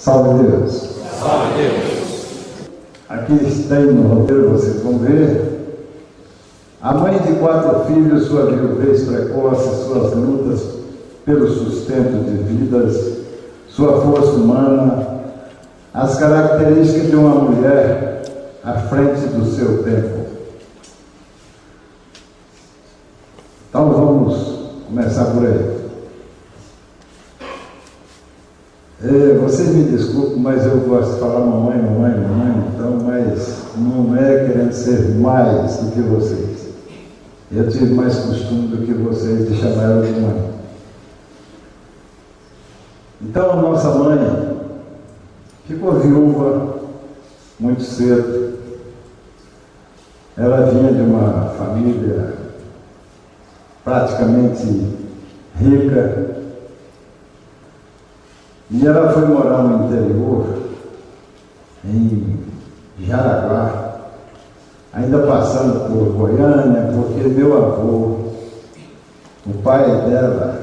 Salve Deus! Salve Deus! Aqui tem no roteiro, vocês vão ver, a mãe de 4 filhos, sua viuvez precoce, suas lutas pelo sustento de vidas, sua força humana, as características de uma mulher à frente do seu tempo. Então vamos começar por aí. Vocês me desculpem, mas eu gosto de falar mamãe, então, mas não é querendo ser mais do que vocês. Eu tive mais costume do que vocês de chamar ela de mãe. Então, a nossa mãe ficou viúva muito cedo. Ela vinha de uma família praticamente rica. E ela foi morar no interior, em Jaraguá, ainda passando por Goiânia, porque meu avô, o pai dela,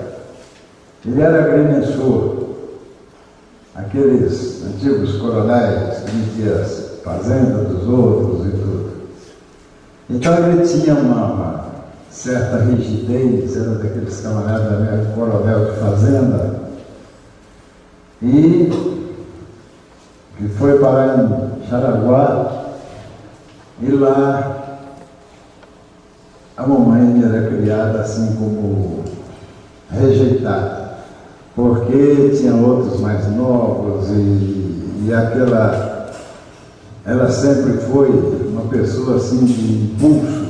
ele era agrimensor, aqueles antigos coronéis que vendiam as fazendas dos outros e tudo. Então ele tinha uma certa rigidez, era daqueles camaradas mesmo, coronel de fazenda, e que foi parar em Jaraguá, e lá a mamãe era criada assim como rejeitada, porque tinha outros mais novos e aquela, ela sempre foi uma pessoa assim de impulso,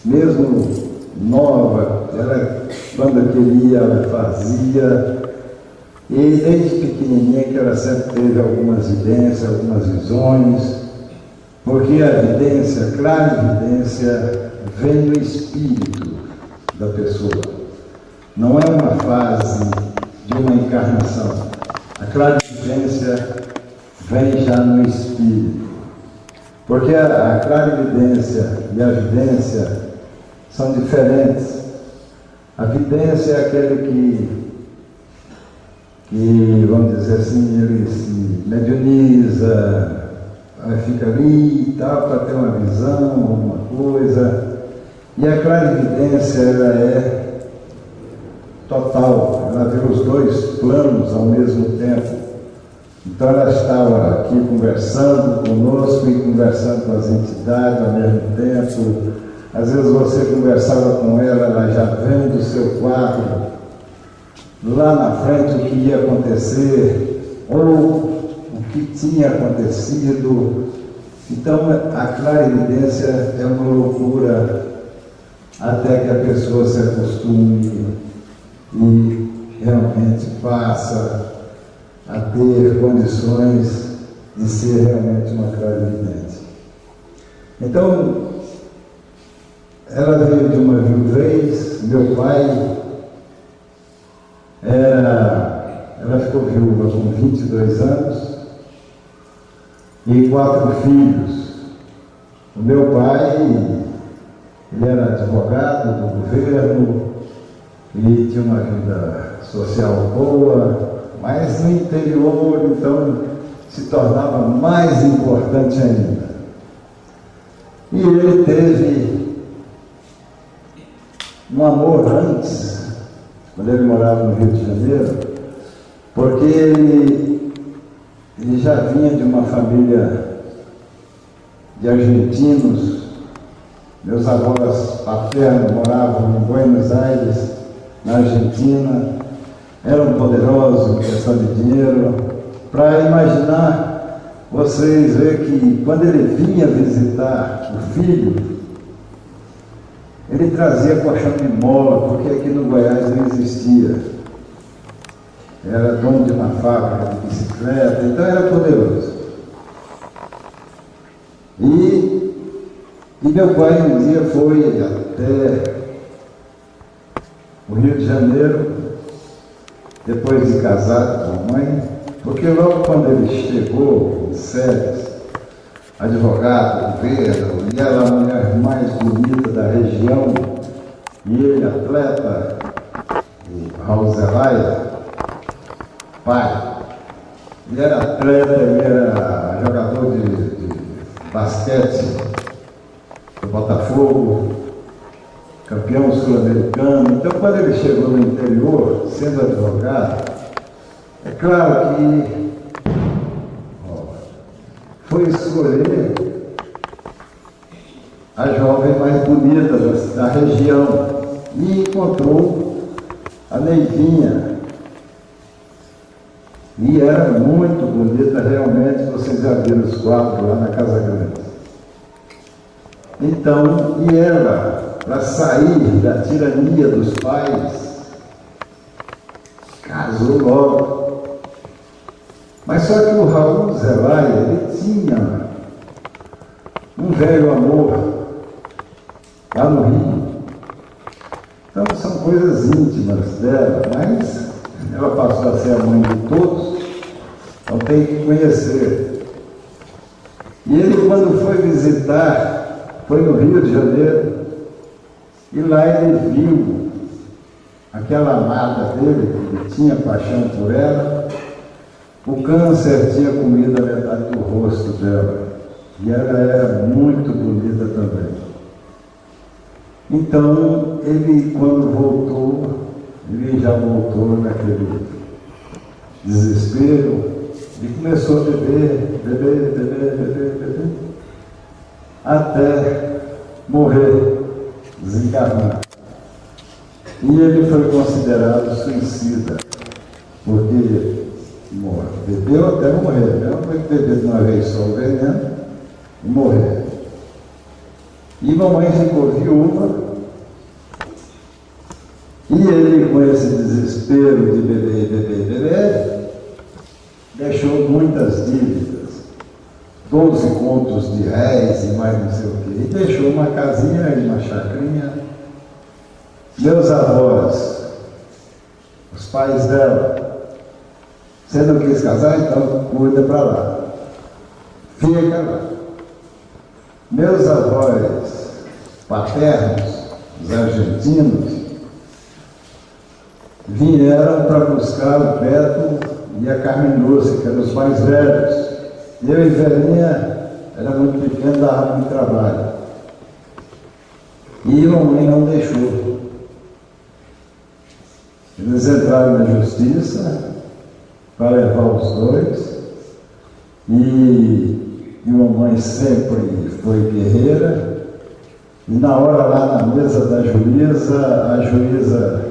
mesmo nova, ela, quando queria, ela fazia. E desde pequenininha que ela sempre teve algumas vidências, algumas visões, porque a vidência, a clarividência, vem no espírito da pessoa. Não é uma fase de uma encarnação. A clarividência vem já no espírito. Porque a clarividência e a vidência são diferentes. A vidência é aquele que, vamos dizer assim, ele se medianiza, fica ali e tal, para ter uma visão, alguma coisa. E a clarividência, ela é total, ela vê os dois planos ao mesmo tempo. Então ela estava aqui conversando conosco e conversando com as entidades ao mesmo tempo. Às vezes você conversava com ela, ela já vendo o seu quadro, lá na frente o que ia acontecer, ou o que tinha acontecido. Então a clarividência é uma loucura até que a pessoa se acostume e realmente passa a ter condições de ser realmente uma clarividente. Então, ela veio de uma viuvez, meu pai ela ficou viúva com 22 anos e 4 filhos. O meu pai, ele era advogado do governo e tinha uma vida social boa, mas no interior, então, se tornava mais importante ainda. E ele teve um amor antes, quando ele morava no Rio de Janeiro, porque ele já vinha de uma família de argentinos. Meus avós paternos moravam em Buenos Aires, na Argentina, eram poderosos em questão de dinheiro. Para imaginar, vocês verem que quando ele vinha visitar o filho, ele trazia colchão de mola, porque aqui no Goiás não existia. Era dono de uma fábrica de bicicleta, então era poderoso. E meu pai um dia foi até o Rio de Janeiro, depois de casado com a mãe, porque logo quando ele chegou em Séries, advogado, governo, e ela a mulher mais bonita da região, e ele atleta, o Raul Zelaya, pai, Ele era atleta, ele era jogador de basquete do Botafogo, campeão sul-americano. Então, quando ele chegou no interior, sendo advogado, é claro que foi escolher a jovem mais bonita da região e encontrou a Neivinha. E era muito bonita, realmente, vocês já viram os quadros lá na Casa Grande. Então, e ela, para sair da tirania dos pais, casou logo. Mas só que o Raul Zelaya, ele tinha um velho amor lá no Rio. Então são coisas íntimas dela, mas ela passou a ser a mãe de todos, então tem que conhecer. E ele, quando foi visitar, foi no Rio de Janeiro, e lá ele viu aquela amada dele, que ele tinha paixão por ela. O câncer tinha comido a metade do rosto dela, e ela era muito bonita também. Então, ele, quando voltou, ele já voltou naquele desespero, e começou a beber, até morrer, desencarnar. E ele foi considerado suicida, porque bebeu até morrer, não foi beber de uma vez só o veneno e morrer. E mamãe ficou viúva, e ele, com esse desespero de beber, deixou muitas dívidas, 12 contos de réis e mais não sei o quê, e deixou uma casinha e uma chacrinha. Meus avós, os pais dela, você não quis casar, então cuida para lá. Fica lá. Meus avós paternos, os argentinos, vieram para buscar o Beto e a Carmen Lúcia, que eram os mais velhos. Eu e Velhinha era muito pequeno, dava muito trabalho. E mamãe não deixou. Eles entraram na justiça para levar os dois, e mamãe sempre foi guerreira, e na hora lá na mesa da juíza, a juíza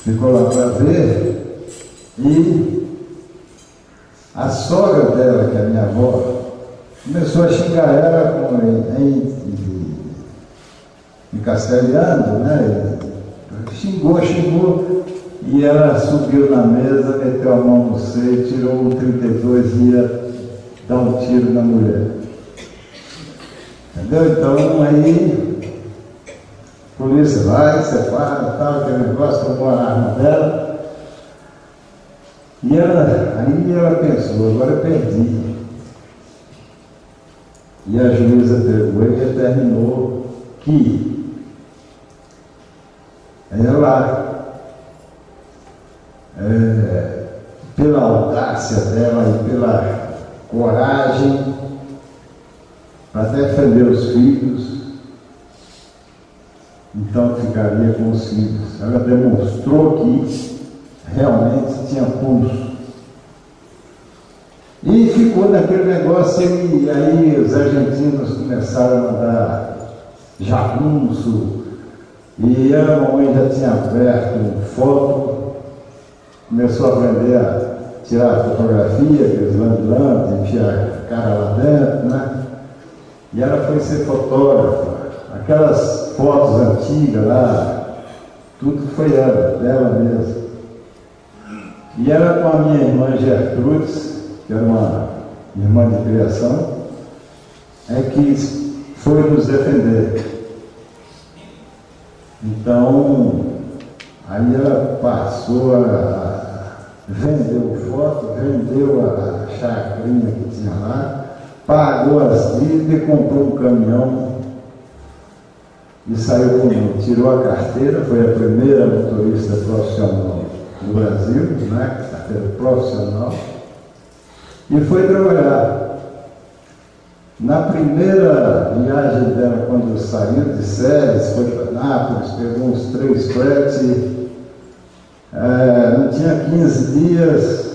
ficou lá para ver, e a sogra dela, que é a minha avó, começou a xingar ela em castelhano, né? Xingou, e ela subiu na mesa, meteu a mão no seio, tirou um 32 e ia dar um tiro na mulher. Entendeu? Então aí, a polícia vai, separa, tal, aquele negócio, tomou a arma dela. E aí ela pensou, agora eu perdi. E a juíza pegou e determinou que ela, pela audácia dela e pela coragem para defender os filhos, então ficaria com os filhos. Ela demonstrou que realmente tinha pulso. E ficou naquele negócio, e aí os argentinos começaram a mandar jagunço, e a mamãe já tinha aberto foto, começou a aprender a tirar fotografia, aqueles lambe-lambe, enfiar a cara lá dentro, né? E ela foi ser fotógrafa. Aquelas fotos antigas lá, tudo foi ela, dela mesma. E ela, com a minha irmã Gertrudes, que era uma irmã de criação, é que foi nos defender. Então, aí ela passou a vendeu foto, vendeu a chacrinha que tinha lá, pagou as dívidas e comprou um caminhão e saiu comigo. Tirou a carteira, foi a primeira motorista profissional do Brasil, né? carteira profissional, e foi trabalhar. Na primeira viagem dela, quando saiu de Séries, foi para Nápoles, pegou uns 3 fretes, não tinha 15 dias,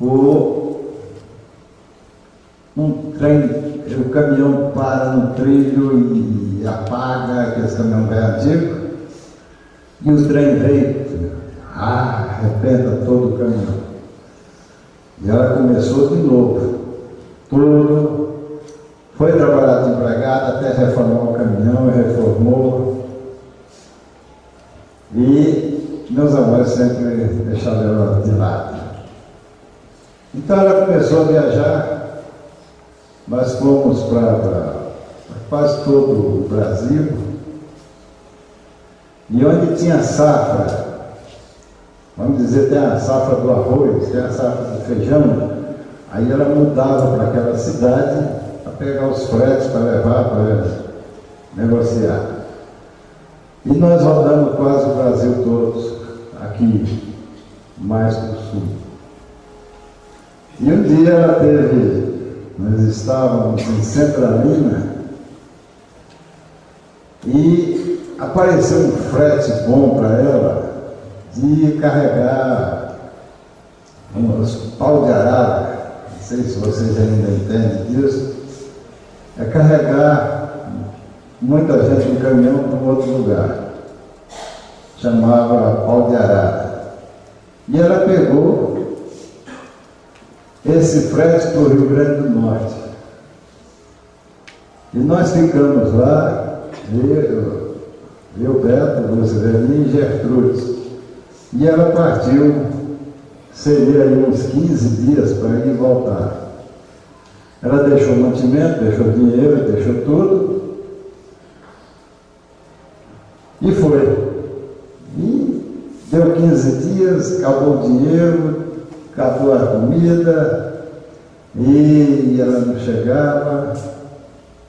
o caminhão para no trilho e apaga, aqueles caminhão bem antigo, e o trem veio, arrebenta todo o caminhão. E ela começou de novo, foi trabalhar de empregada até reformar o caminhão, e reformou. E meus avós sempre deixaram ela de lado. Então ela começou a viajar. Nós fomos para quase todo o Brasil, e onde tinha safra, vamos dizer, tem a safra do arroz, tem a safra do feijão, aí ela mudava para aquela cidade para pegar os fretes para levar, para negociar. E nós rodamos quase o Brasil todo, aqui, mais para o sul. E um dia ela teve, nós estávamos em Centralina, e apareceu um frete bom para ela de carregar uns pau de arara, não sei se vocês ainda entendem disso, é carregar muita gente no caminhão para um outro lugar, chamava pau de arara. E ela pegou esse frete para o Rio Grande do Norte. E nós ficamos lá, eu, Beto, Lucivelin e Gertrudes. E ela partiu, seria aí uns 15 dias para ir e voltar. Ela deixou mantimento, deixou dinheiro, deixou tudo. E foi. E deu 15 dias, acabou o dinheiro, acabou a comida, e ela não chegava.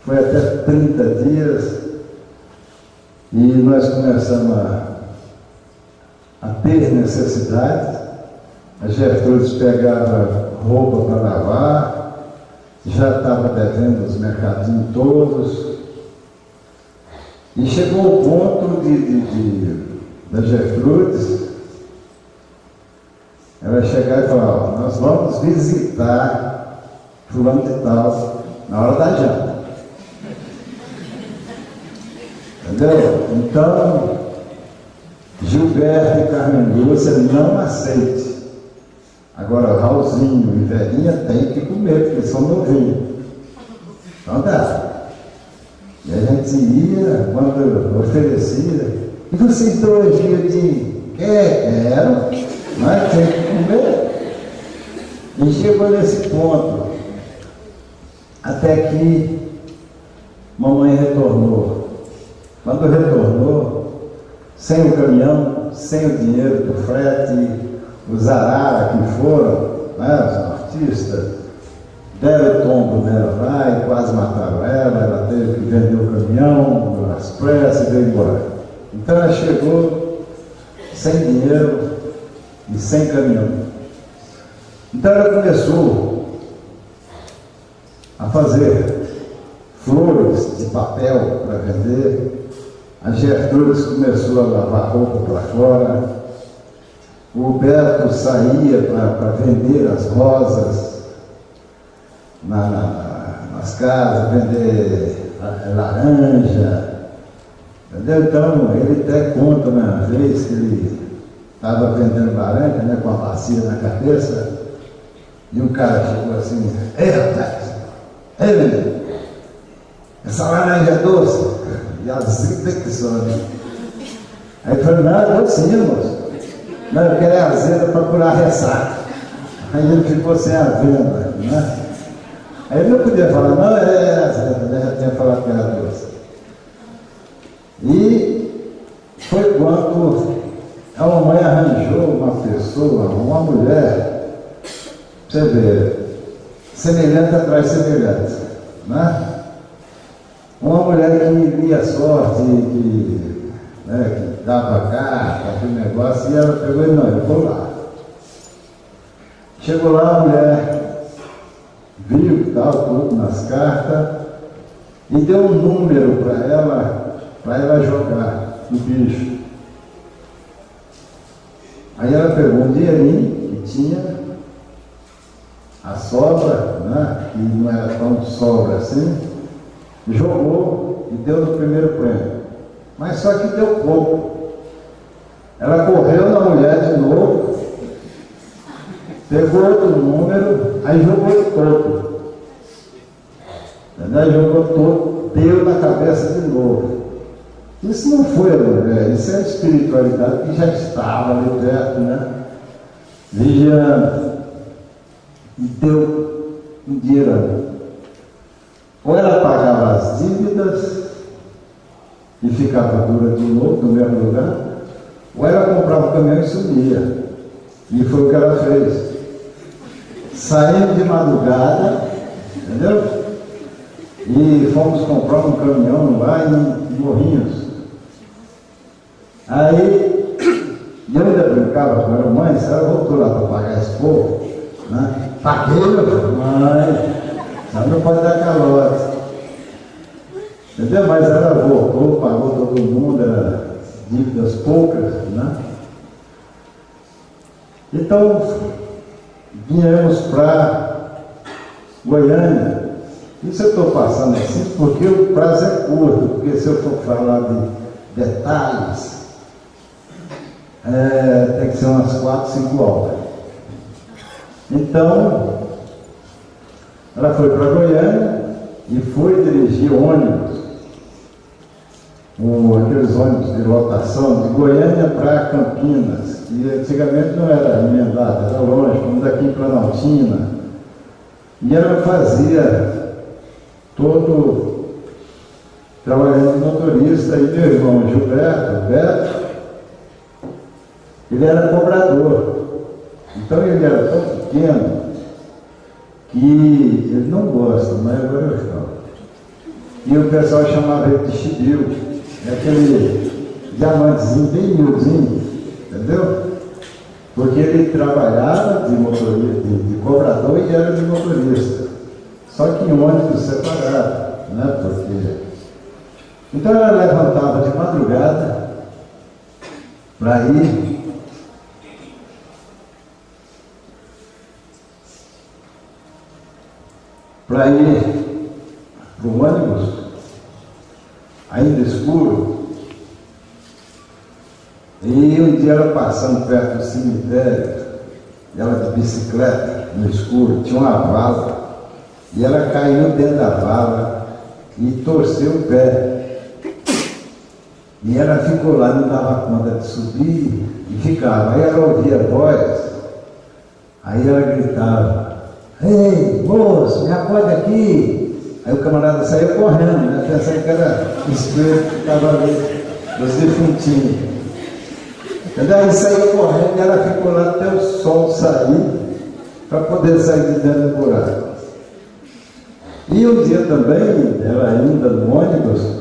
Foi até 30 dias, e nós começamos a ter necessidade. A Gertrudes pegava roupa para lavar, já estava devendo os mercadinhos todos, e chegou o ponto da Gertrudes ela chegar e falar: nós vamos visitar fulano de tal na hora da janta. Entendeu? Então, Gilberto e Carmen Lúcia não aceite. Agora, Raulzinho e Verinha tem que comer, porque eles são novinhos. Então dá. E a gente ia, quando oferecia, e vocês dois dias de quero, mas tem que comer. E chegou nesse ponto, até que mamãe retornou. Quando retornou, sem o caminhão, sem o dinheiro do frete, os araras que foram, né, os artistas, deram tombo nela lá e quase mataram ela teve que vender o caminhão, as pressas e veio embora. Então ela chegou sem dinheiro e sem caminhão. Então ela começou a fazer flores de papel para vender. A Gertrudes começou a lavar roupa para fora. O Beto saía para vender as rosas nas casas, vender laranja. Entendeu? Então, ele até conta uma vez que ele estava vendendo laranja, né, com a bacia na cabeça, e um cara chegou assim: ei, rapaz, ei, menino, essa laranja é doce? E azeda que só, né? Aí ele falou: não, é docinha, moço. Não, eu quero azeda para curar a ressaca. Aí ele ficou sem a venda, né? Aí ele não podia falar: não, é azeda, né? Já tinha falado que era doce. E foi quando a mamãe arranjou uma pessoa, uma mulher, você vê, semelhante atrás semelhante, né? Uma mulher que lia sorte, que né, que dava carta, aquele negócio, e ela pegou e não, eu vou lá. Chegou lá, a mulher viu que estava tudo nas cartas e deu um número para ela jogar no bicho. Aí ela pegou um dinheirinho que tinha, a sobra, né, que não era tão sobra assim, jogou e deu no primeiro prêmio. Mas só que deu pouco. Ela correu na mulher de novo, pegou outro número, aí jogou todo. Entendeu? Jogou todo, deu na cabeça de novo. Isso não foi a mulher, isso é a espiritualidade que já estava ali perto, né? Vigiando. E deu um dinheiro. Ou ela pagava as dívidas e ficava dura de novo no mesmo lugar, ou ela comprava o caminhão e sumia. E foi o que ela fez. Saímos de madrugada, entendeu? E fomos comprar um caminhão lá em Morrinhos. Aí, eu ainda brincava com ela, mãe, se ela voltou lá para pagar esse povo, né? Paguei, meu filho, mãe, ela não pode dar calote. Entendeu? Mas ela voltou, pagou todo mundo, era dívidas poucas, né? Então, viemos para Goiânia. Isso eu estou passando assim porque o prazo é curto, porque se eu for falar de detalhes, tem que ser umas 4, 5 horas. Então, ela foi para Goiânia e foi dirigir ônibus, aqueles ônibus de lotação, de Goiânia para Campinas, que antigamente não era emendado, era longe, como daqui em Planaltina. E ela fazia todo trabalhando de motorista, e meu irmão Gilberto, Beto, ele era cobrador. Então ele era tão pequeno que ele não gosta, mas agora eu falo. E o pessoal chamava ele de chibril, aquele diamantezinho bem miudinho, entendeu? Porque ele trabalhava de motorista, de cobrador e era de motorista. Só que em ônibus separado, né? Porque... Então ela levantava de madrugada para ir para o ônibus, ainda escuro, e um dia ela passando perto do cemitério, ela de bicicleta, no escuro, tinha uma vala, e ela caiu dentro da vala e torceu o pé. E ela ficou lá, não dava conta de subir, e ficava. Aí ela ouvia a voz, aí ela gritava: ei, moço, me acorde aqui. Aí o camarada saiu correndo, né? Pensando que era o espírito que estava ali, os defuntinhos. Aí saiu correndo e ela ficou lá até o sol sair, para poder sair de dentro do buraco. E um dia também, ela ainda no ônibus,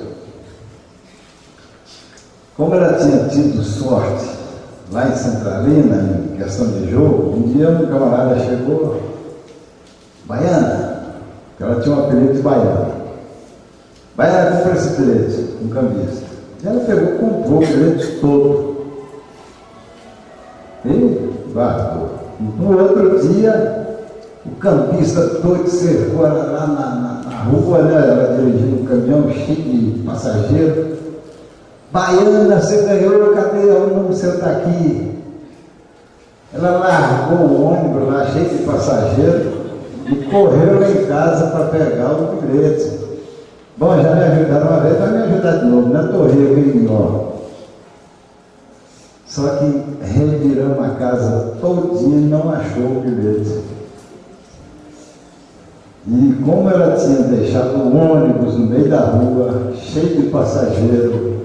como ela tinha tido sorte lá em Centralina, em questão de jogo, um dia um camarada chegou, Baiana, que ela tinha um apelido de Baiana. Baiana, comprou esse bilhete, um cambista. E ela pegou, comprou o bilhete todo. E guardou. No outro dia, o campista todo cercou ela lá na rua, né? Ela dirigindo um caminhão cheio de passageiros. Baiana, você ganhou, cadê o número seu está aqui? Ela largou o ônibus lá cheio de passageiros e correu lá em casa para pegar o bilhete. Bom, já me ajudaram uma vez, vai me ajudar de novo, na torre Grignó. Só que reviramos a casa todinha e não achou o bilhete. E como ela tinha deixado o ônibus no meio da rua, cheio de passageiros,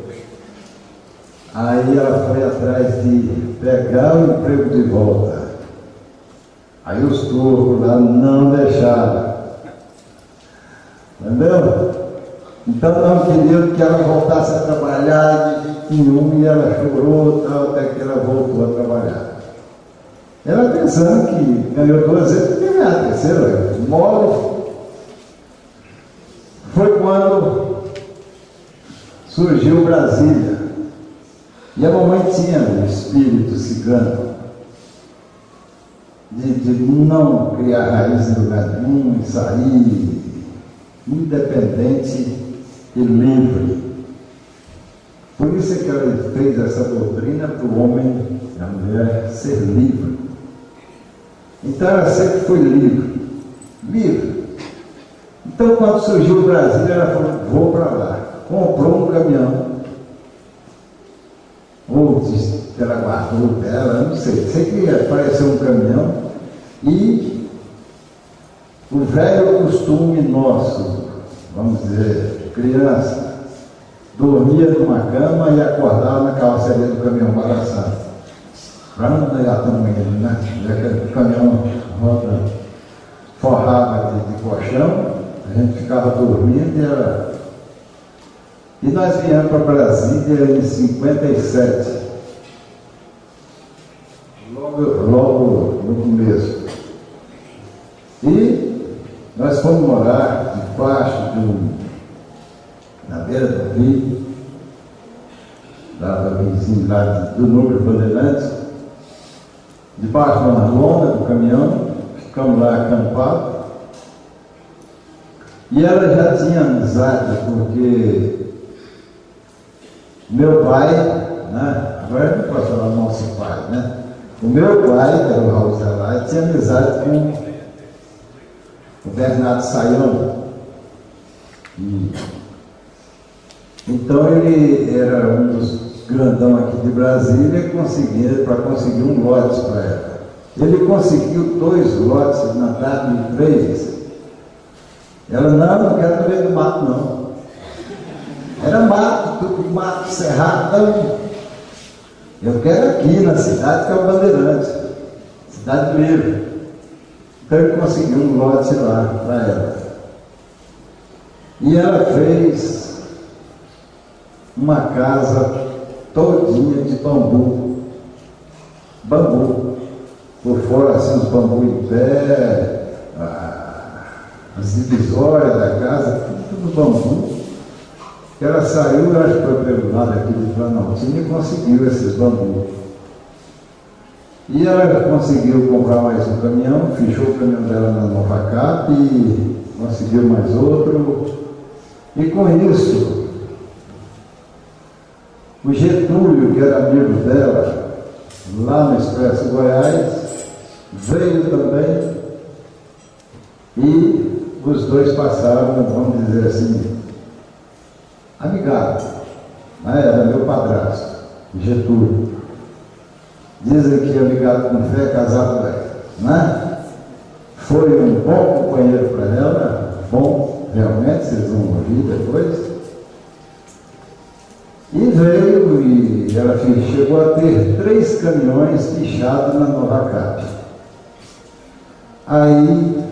aí ela foi atrás de pegar o emprego de volta. Aí os turcos lá não deixaram. Entendeu? Então não queriam que ela voltasse a trabalhar nenhum e ela chorou tal, até que ela voltou a trabalhar. Ela pensando que ganhou 2 vezes, que ganhar a terceira, mole. Foi quando surgiu Brasília. E a mamãe tinha o espírito cigano de não criar raiz em lugar nenhum, e sair independente e livre. Por isso é que ela fez essa doutrina para o homem e a mulher ser livre. Então ela sempre foi livre. Livre. Então quando surgiu o Brasil, ela falou, vou para lá. Comprou um caminhão. Ou disse que ela guardou dela, não sei. Sei que apareceu um caminhão e o velho costume nosso, vamos dizer, criança, dormia numa cama e acordava na carroceria do caminhão balançando. Para não dar tamanho, né? Aquele caminhão roda, forrava de colchão, a gente ficava dormindo e nós viemos para Brasília em 57, logo no começo. E nós fomos morar debaixo na beira do rio, lá do núcleo Bandeirantes, debaixo de uma lona do caminhão, ficamos lá acampados. E ela já tinha amizade, porque meu pai, né? Agora eu não posso falar nosso pai, né? O meu pai, que era o Raul Zelay, tinha amizade com o Bernardo Sayão. Então ele era um dos grandão aqui de Brasília para conseguir um lote para ela. Ele conseguiu 2 lotes na data de 3. Ela, não quero no meio do mato, não. Era mato, tudo mato, cerrado, não. Eu quero aqui na cidade, que é o Bandeirantes, cidade livre. Então ele conseguiu um lote lá para ela. E ela fez uma casa todinha de bambu. Bambu. Por fora, assim, os bambus em pé, as divisórias da casa, tudo bambu. Ela saiu, acho que foi pelo lado aqui de Planaltina e conseguiu esses bambus. E ela conseguiu comprar mais um caminhão, fechou o caminhão dela na Nova Cap e conseguiu mais outro. E com isso, o Getúlio, que era amigo dela, lá no Expresso Goiás, veio também e os dois passaram, vamos dizer assim, amigável, né? Era meu padrasto, Getúlio. Dizem que amigável com fé, casado é, né? Foi um bom companheiro para ela, bom, realmente, vocês vão ouvir depois. E veio e ela chegou a ter 3 caminhões fichados na Nova Cap. Aí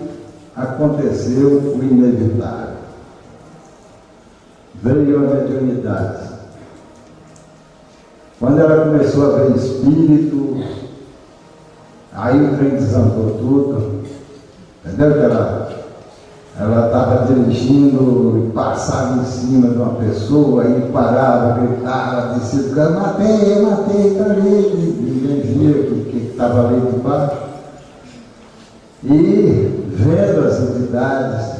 aconteceu o inevitável. Veio a mediunidade. Quando ela começou a ver espírito, aí o trem desandou tudo. Entendeu? Que ela estava dirigindo e passava em cima de uma pessoa, aí parava, gritava, descia do carro, matei, está ali. Ninguém via o que estava ali debaixo. E vendo as entidades,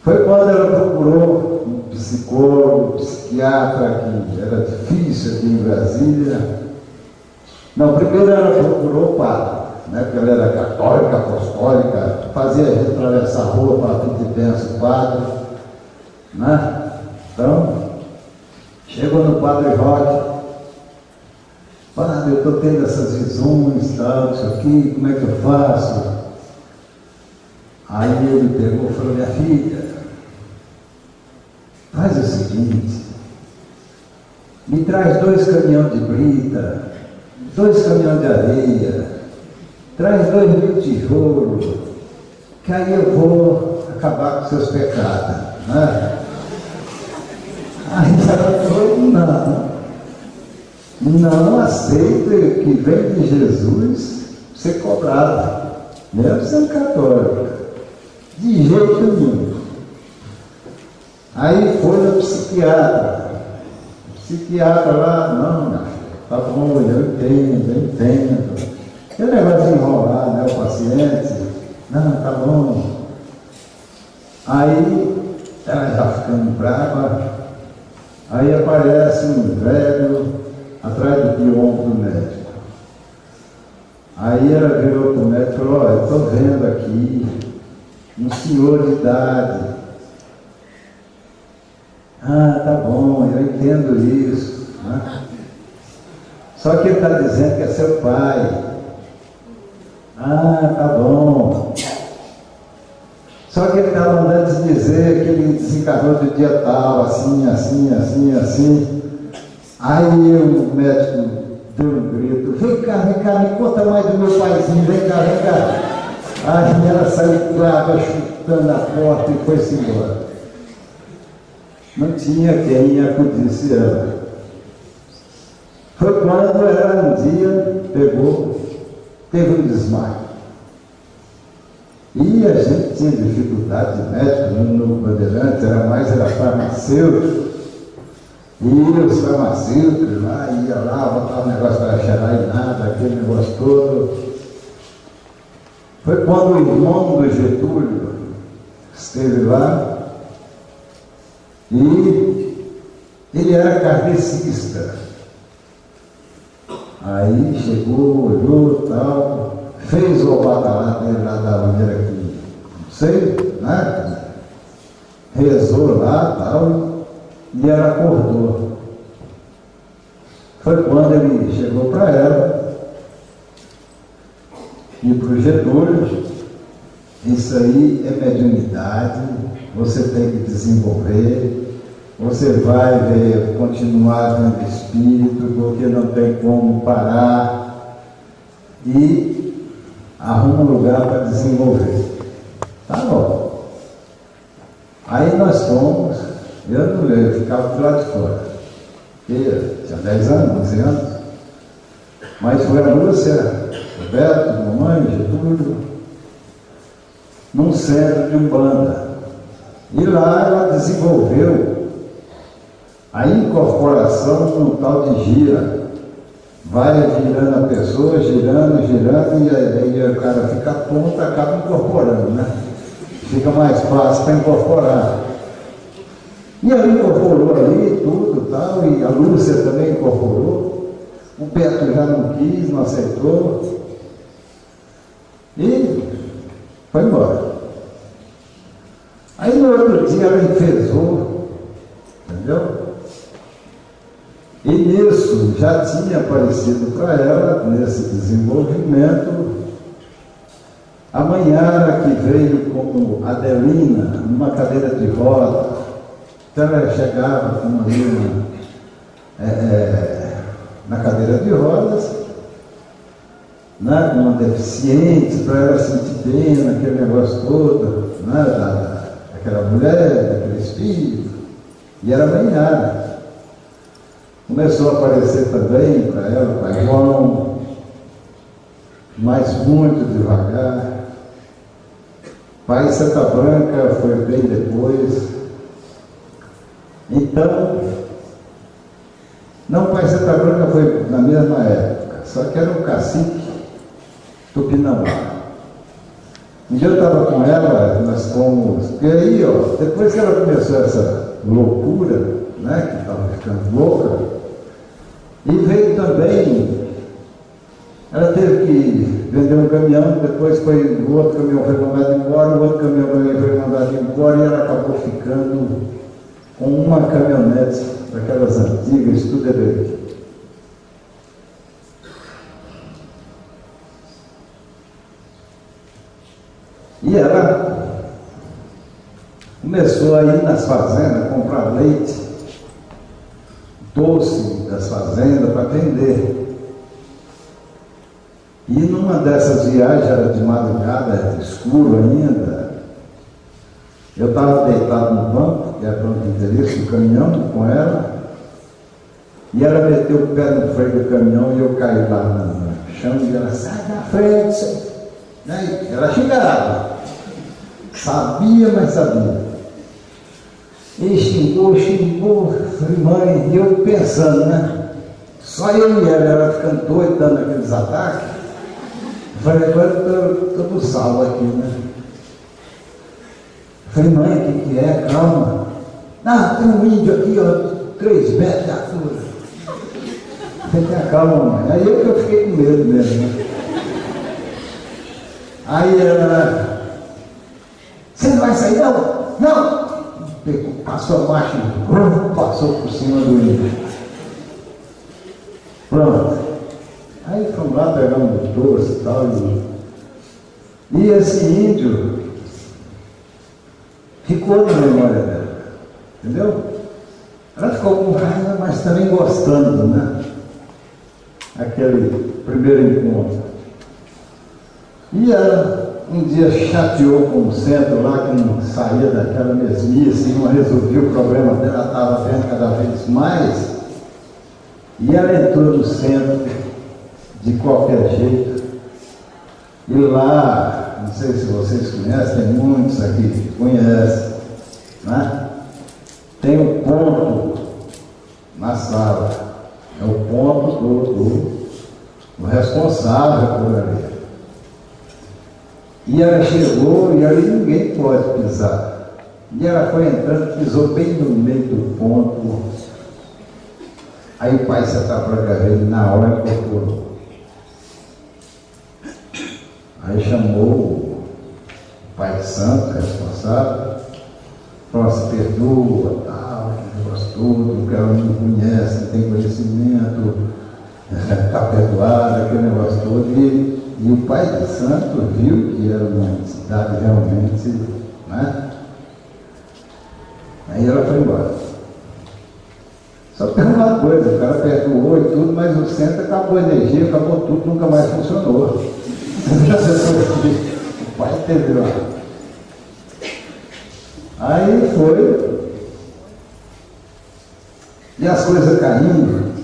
foi quando ela procurou um psicólogo, um psiquiatra, que era difícil aqui em Brasília. Não, primeiro ela procurou o padre, né, porque ela era católica, apostólica, fazia a gente atravessar a rua para pedir bênção o padre, né? Então, chegou no padre Roque, padre, eu estou tendo essas visões, tal, isso aqui, como é que eu faço? Aí ele pegou e falou, minha filha, faz o seguinte, me traz 2 caminhões de brita, 2 caminhões de areia, traz 2.000 tijolos, que aí eu vou acabar com seus pecados, né? Aí ela falou, não aceita que vem de Jesus ser cobrado, mesmo sendo católico, de jeito nenhum. Aí foi no psiquiatra. O psiquiatra lá, não, tá bom, eu entendo. Aquele negócio de enrolar, né, o paciente, não, tá bom. Aí ela já ficando brava, aí aparece um velho atrás do ombro do médico. Aí ela virou para o médico e falou, eu estou vendo aqui um senhor de idade. Ah, tá bom, eu entendo isso. Né? Só que ele está dizendo que é seu pai. Ah, tá bom. Só que ele está mandando dizer que ele desencarnou de dia tal, assim. Aí o médico deu um grito, vem cá, me conta mais do meu paizinho, vem cá. Aí ela saiu brava, chutando a porta e foi-se embora. Não tinha quem acudisse ela. Foi quando ela um dia teve um desmaio. E a gente tinha dificuldade de médico no Bandeirantes, era farmacêutico. E os farmacêuticos lá, ia lá, botava um negócio para cheirar e nada, aquele negócio todo. Foi quando o irmão do Getúlio esteve lá e ele era kardecista. Aí chegou, olhou, tal, fez o batalhado dele lá da maneira que, não sei, né? Rezou lá, tal, e ela acordou. Foi quando ele chegou para ela e para o Getúlio, isso aí é mediunidade, você tem que desenvolver, você vai continuar vendo espírito, porque não tem como parar, e arruma um lugar para desenvolver. Tá bom. Aí nós fomos, eu ficava do lado de fora. Tinha 10 anos, 11 anos. Mas foi a Lúcia, Roberto, mamãe, Getúlio, num centro de Umbanda. E lá ela desenvolveu a incorporação no tal de gira. Vai virando a pessoa, girando, e aí o cara fica tonto, acaba incorporando, né? Fica mais fácil para incorporar. E ela incorporou ali tudo tal, e a Lúcia também incorporou. O Beto já não quis, não aceitou. E foi embora. Aí no outro dia ela enfesou, entendeu? E nisso já tinha aparecido para ela, nesse desenvolvimento, a Manhara, que veio como Adelina, numa cadeira de roda. Então ela chegava com uma menina na cadeira de rodas, né, com uma deficiente, para ela sentir bem naquele negócio todo, né, daquela mulher, daquele espírito, e era Manhara. Começou a aparecer também para ela, para João, mas muito devagar. Pai Santa Branca foi bem depois. Então, não, Pai Santa Branca foi na mesma época, só que era um cacique Tupinambá. Um dia eu estava com ela, nós fomos, e aí, ó, depois que ela começou essa loucura, né, que estava ficando louca, e veio também, ela teve que vender um caminhão, depois o outro caminhão foi mandado embora, o outro caminhão também foi mandado embora, e ela acabou ficando com uma caminhonete daquelas antigas, tudo era. E ela começou a ir nas fazendas, comprar leite, doce das fazendas para vender. E numa dessas viagens, era de madrugada, escuro ainda, eu estava deitado no banco, que era banco de interesse do caminhão, com ela, E ela meteu o pé no freio do caminhão e eu caí lá no chão e ela, sai da frente. Né? Ela xingava. Sabia, mas sabia. E xingou. Falei, mãe, e eu pensando, né? Só eu e ela ficando doida dando aqueles ataques. Falei, agora eu estou no salvo aqui, né? Falei, mãe, o que é? Calma. Não, tem um índio aqui, ó, 3 metros de altura. Falei, tenha calma, mãe. Aí eu fiquei com medo mesmo, né? Aí ela, você não vai sair não? Não! Passou a marcha, passou por cima do índio. Pronto. Aí fomos lá, pegamos o doce e tal. E esse índio ficou na memória dela. Entendeu? Ela ficou com raiva, mas também gostando, né? Aquele primeiro encontro. E ela um dia chateou com o centro lá, que não saía daquela mesmice, não resolvia o problema dela, estava vendo cada vez mais. E ela entrou no centro de qualquer jeito. E lá, não sei se vocês conhecem, tem muitos aqui que conhecem, né? Tem um ponto na sala, é o ponto do responsável por ali. E ela chegou e ali ninguém pode pisar. E ela foi entrando, pisou bem no meio do ponto. Aí o pai se atacou a cabeça na hora incorporou. Aí chamou o pai de santo, responsável, falou assim, perdoa, tal, que negócio todo, o cara não conhece, não tem conhecimento, está perdoado, aquele negócio todo. E o pai de santo viu que era uma entidade realmente, né? Aí ela foi embora. Só tem uma coisa, o cara perdoou e tudo, mas o centro acabou a energia, acabou tudo, nunca mais funcionou. O pai teve lá. Aí foi. E as coisas caindo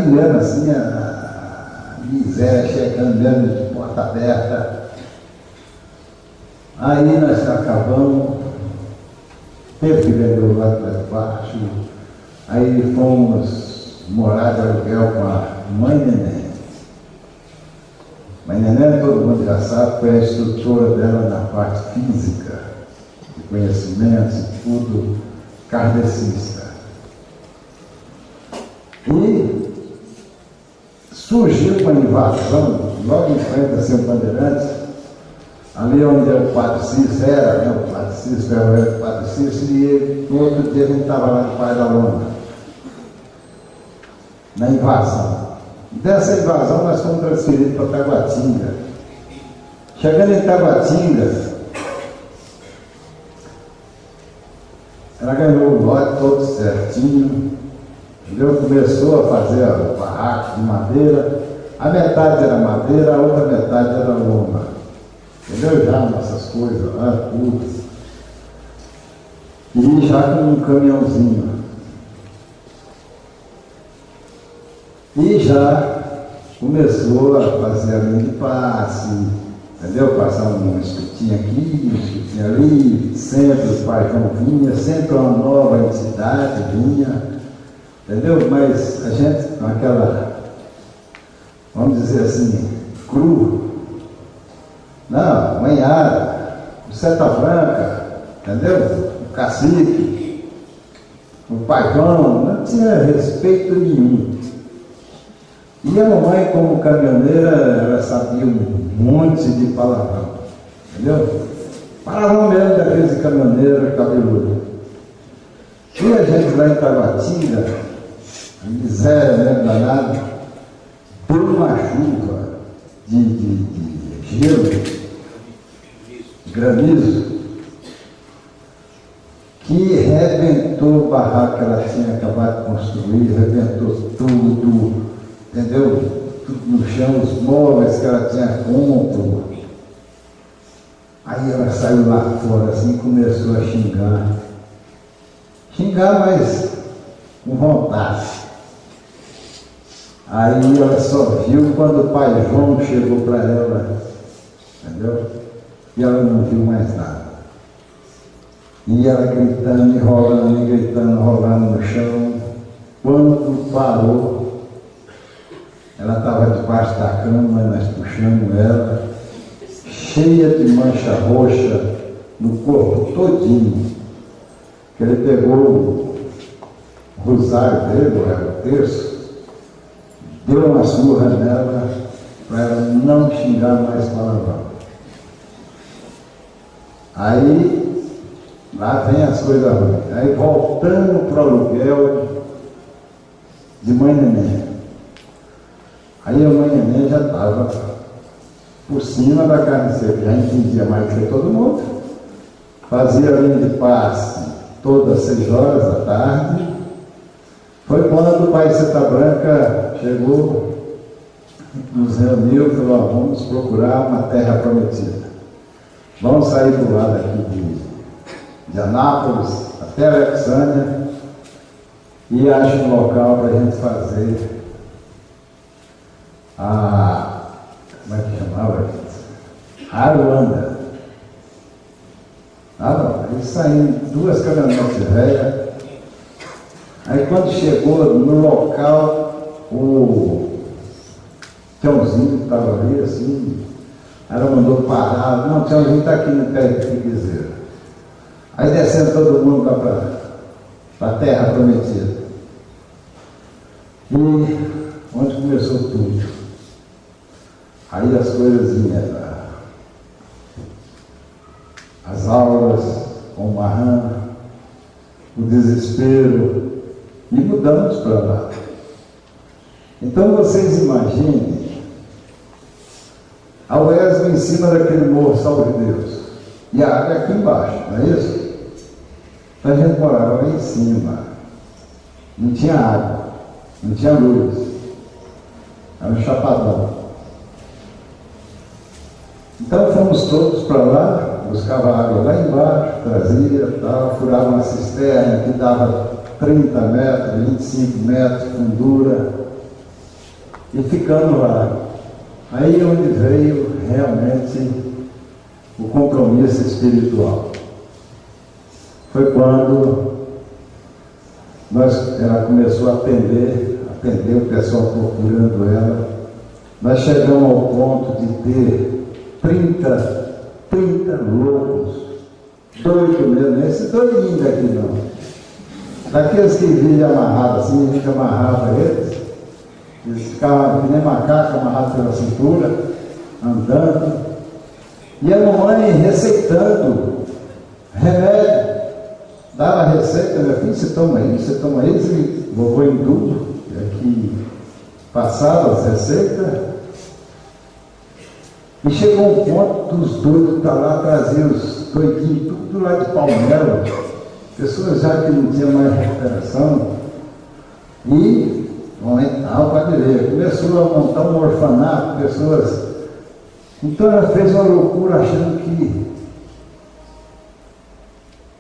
mesmo assim, a miséria chegando mesmo de porta aberta. Aí nós acabamos, teve que vender o lado mais baixo. Aí fomos morar de aluguel com a mãe Neném. Mãe Neném, todo mundo já sabe, foi a instrutora dela na parte física, de conhecimentos e tudo, kardecista. E surgiu uma invasão, logo em frente a Seu Bandeirantes, ali onde o Padre Cis era, né? O Padre Cis era o Padre Cis, e ele, no outro dia ele estava lá no Pai da Lona, na invasão. Dessa invasão nós fomos transferidos para Taguatinga. Chegando em Taguatinga, ela ganhou o lote todo certinho, entendeu? Começou a fazer o barraco de madeira, a metade era madeira, a outra metade era lona. Entendeu? Já nossas coisas lá, tudo. E já com um caminhãozinho. E já começou a fazer a linha de passe, entendeu? Passar um escutinho aqui, um escutinho ali, sempre o pai não vinha, sempre uma nova entidade vinha, entendeu? Mas a gente, com aquela, vamos dizer assim, cru, não, manhada, o seta branca, entendeu? O cacique, o paizão, não tinha respeito nenhum. E a mamãe, como caminhoneira, ela sabia um monte de palavrão, entendeu? Palavrão mesmo daqueles de caminhoneira cabeludo. E a gente lá em Taguatinga, a miséria mesmo danada, por uma chuva de gelo, granizo, que rebentou o barraco que ela tinha acabado de construir, rebentou tudo, entendeu? Tudo no chão, os móveis que ela tinha compro. Aí ela saiu lá fora assim e começou a xingar. Xingar, mas com vontade. Aí ela só viu quando o pai João chegou para ela, entendeu? E ela não viu mais nada. E ela gritando e rolando, e gritando, rolando no chão. Quando parou, ela estava debaixo da cama, nós puxamos ela, cheia de mancha roxa no corpo todinho. Que ele pegou o rosário dele, o terço, deu uma surra nela para ela não xingar mais palavrão. Aí, lá vem as coisas ruins. Aí, voltando para o aluguel de Mãe Neném. Aí a Mãe Neném já estava por cima da carne seca, já entendia mais que todo mundo. Fazia linha de passe todas as 6 horas da tarde. Foi quando o pai Seta Branca chegou, nos reuniu e falou: vamos procurar uma terra prometida. Vamos sair do lado aqui de Anápolis até Alexandria e acha um local para a gente fazer como é que chamava? Aruanda. Aí saíram 2 caminhonetes velhas. Aí quando chegou no local, o Tiãozinho estava ali assim, ela mandou parar. Não, o Tiãozinho está aqui no pé de Figueiredo. Aí descendo todo mundo lá para a terra prometida. E onde começou tudo? Aí as coisas vinham, as aulas com o marrano, o desespero, e mudamos para lá. Então vocês imaginem a UESB em cima daquele morro, salve Deus, e a água aqui embaixo, não é isso? Então a gente morava lá em cima, não tinha água, não tinha luz, era um chapadão. Então fomos todos para lá, buscava água lá embaixo, trazia, tal, furava uma cisterna que dava 30 metros, 25 metros, fundura, e ficando lá. Aí onde veio realmente o compromisso espiritual. Foi quando ela começou a atender o pessoal procurando ela. Nós chegamos ao ponto de ter 30 loucos, doido mesmo, esse doidinho daqui não. Daqueles que vivem amarrados assim, a gente amarrava eles ficavam que nem macaco, amarrados pela cintura, andando, e a mamãe receitando remédio, dava a receita: meu filho, você toma isso, e vovô Hindu, que passava as receitas. E chegou um ponto dos doidos para lá, trazer os doidinhos tudo lá de Palmela, pessoas já que não tinham mais recuperação, e aumentava para direita. Começou a montar um orfanato, pessoas. Então ela fez uma loucura achando que.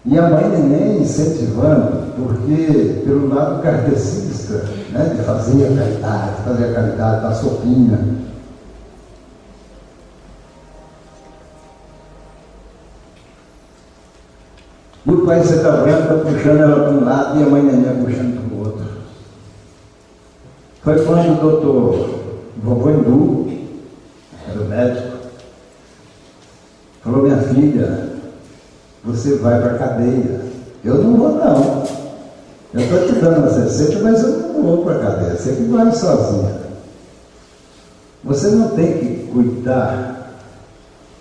E a Mãe Neném incentivando, porque pelo lado kardecista, né, de fazer a caridade, da sopinha. E o pai Seta Branca puxando ela para um lado e a Mãe Neném puxando para o outro. Foi quando o doutor vovô Hindu, era o médico, falou: minha filha, você vai para a cadeia. Eu não vou não. Eu estou te dando as receitas, mas eu não vou para a cadeia. Você que vai sozinha. Você não tem que cuidar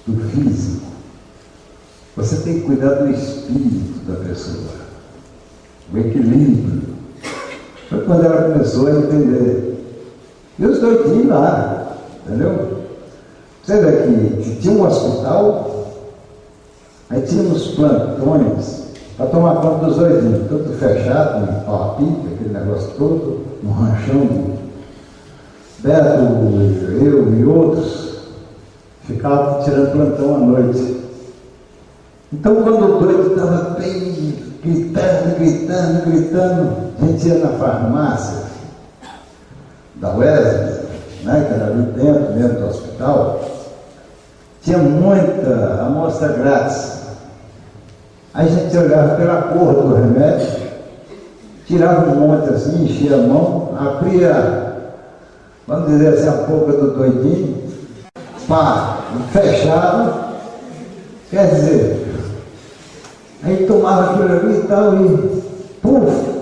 do físico. Você tem que cuidar do espírito da pessoa, o equilíbrio. Foi quando ela começou a entender. E os doidinhos lá, entendeu? Você vê que tinha um hospital, aí tinha uns plantões para tomar conta dos doidinhos, tudo fechado, em pau-a-pique, aquele negócio todo, no ranchão. Beto, eu e outros ficavam tirando plantão à noite. Então, quando o doido estava bem gritando, a gente ia na farmácia da Wesley, né, que era ali dentro do hospital, tinha muita amostra grátis. Aí a gente olhava pela cor do remédio, tirava um monte assim, enchia a mão, abria, vamos dizer assim, a boca do doidinho, pá, fechava, quer dizer, aí tomava aquilo ali e tal, e puf,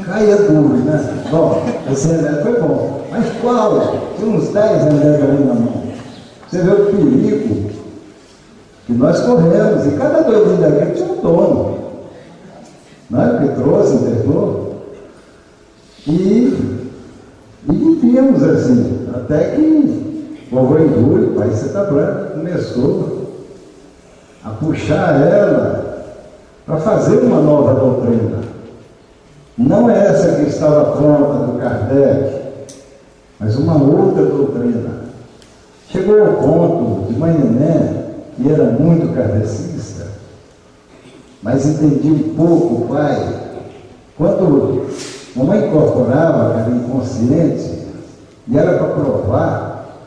caía duro, né? Bom, esse remédio foi bom, mas qual? Tinha uns 10 remédios ali na mão. Você vê o perigo que nós corremos, e cada doidinho daquele tinha um dono, né? Que trouxe, internou, e vivíamos assim, até que o vovô Enduro, pai Seta Branca, começou a puxar ela para fazer uma nova doutrina. Não é essa que estava pronta do Kardec, mas uma outra doutrina. Chegou ao ponto de Mãe Nené, que era muito kardecista, mas entendia um pouco o pai. Quando mamãe incorporava, que era inconsciente, e era para provar,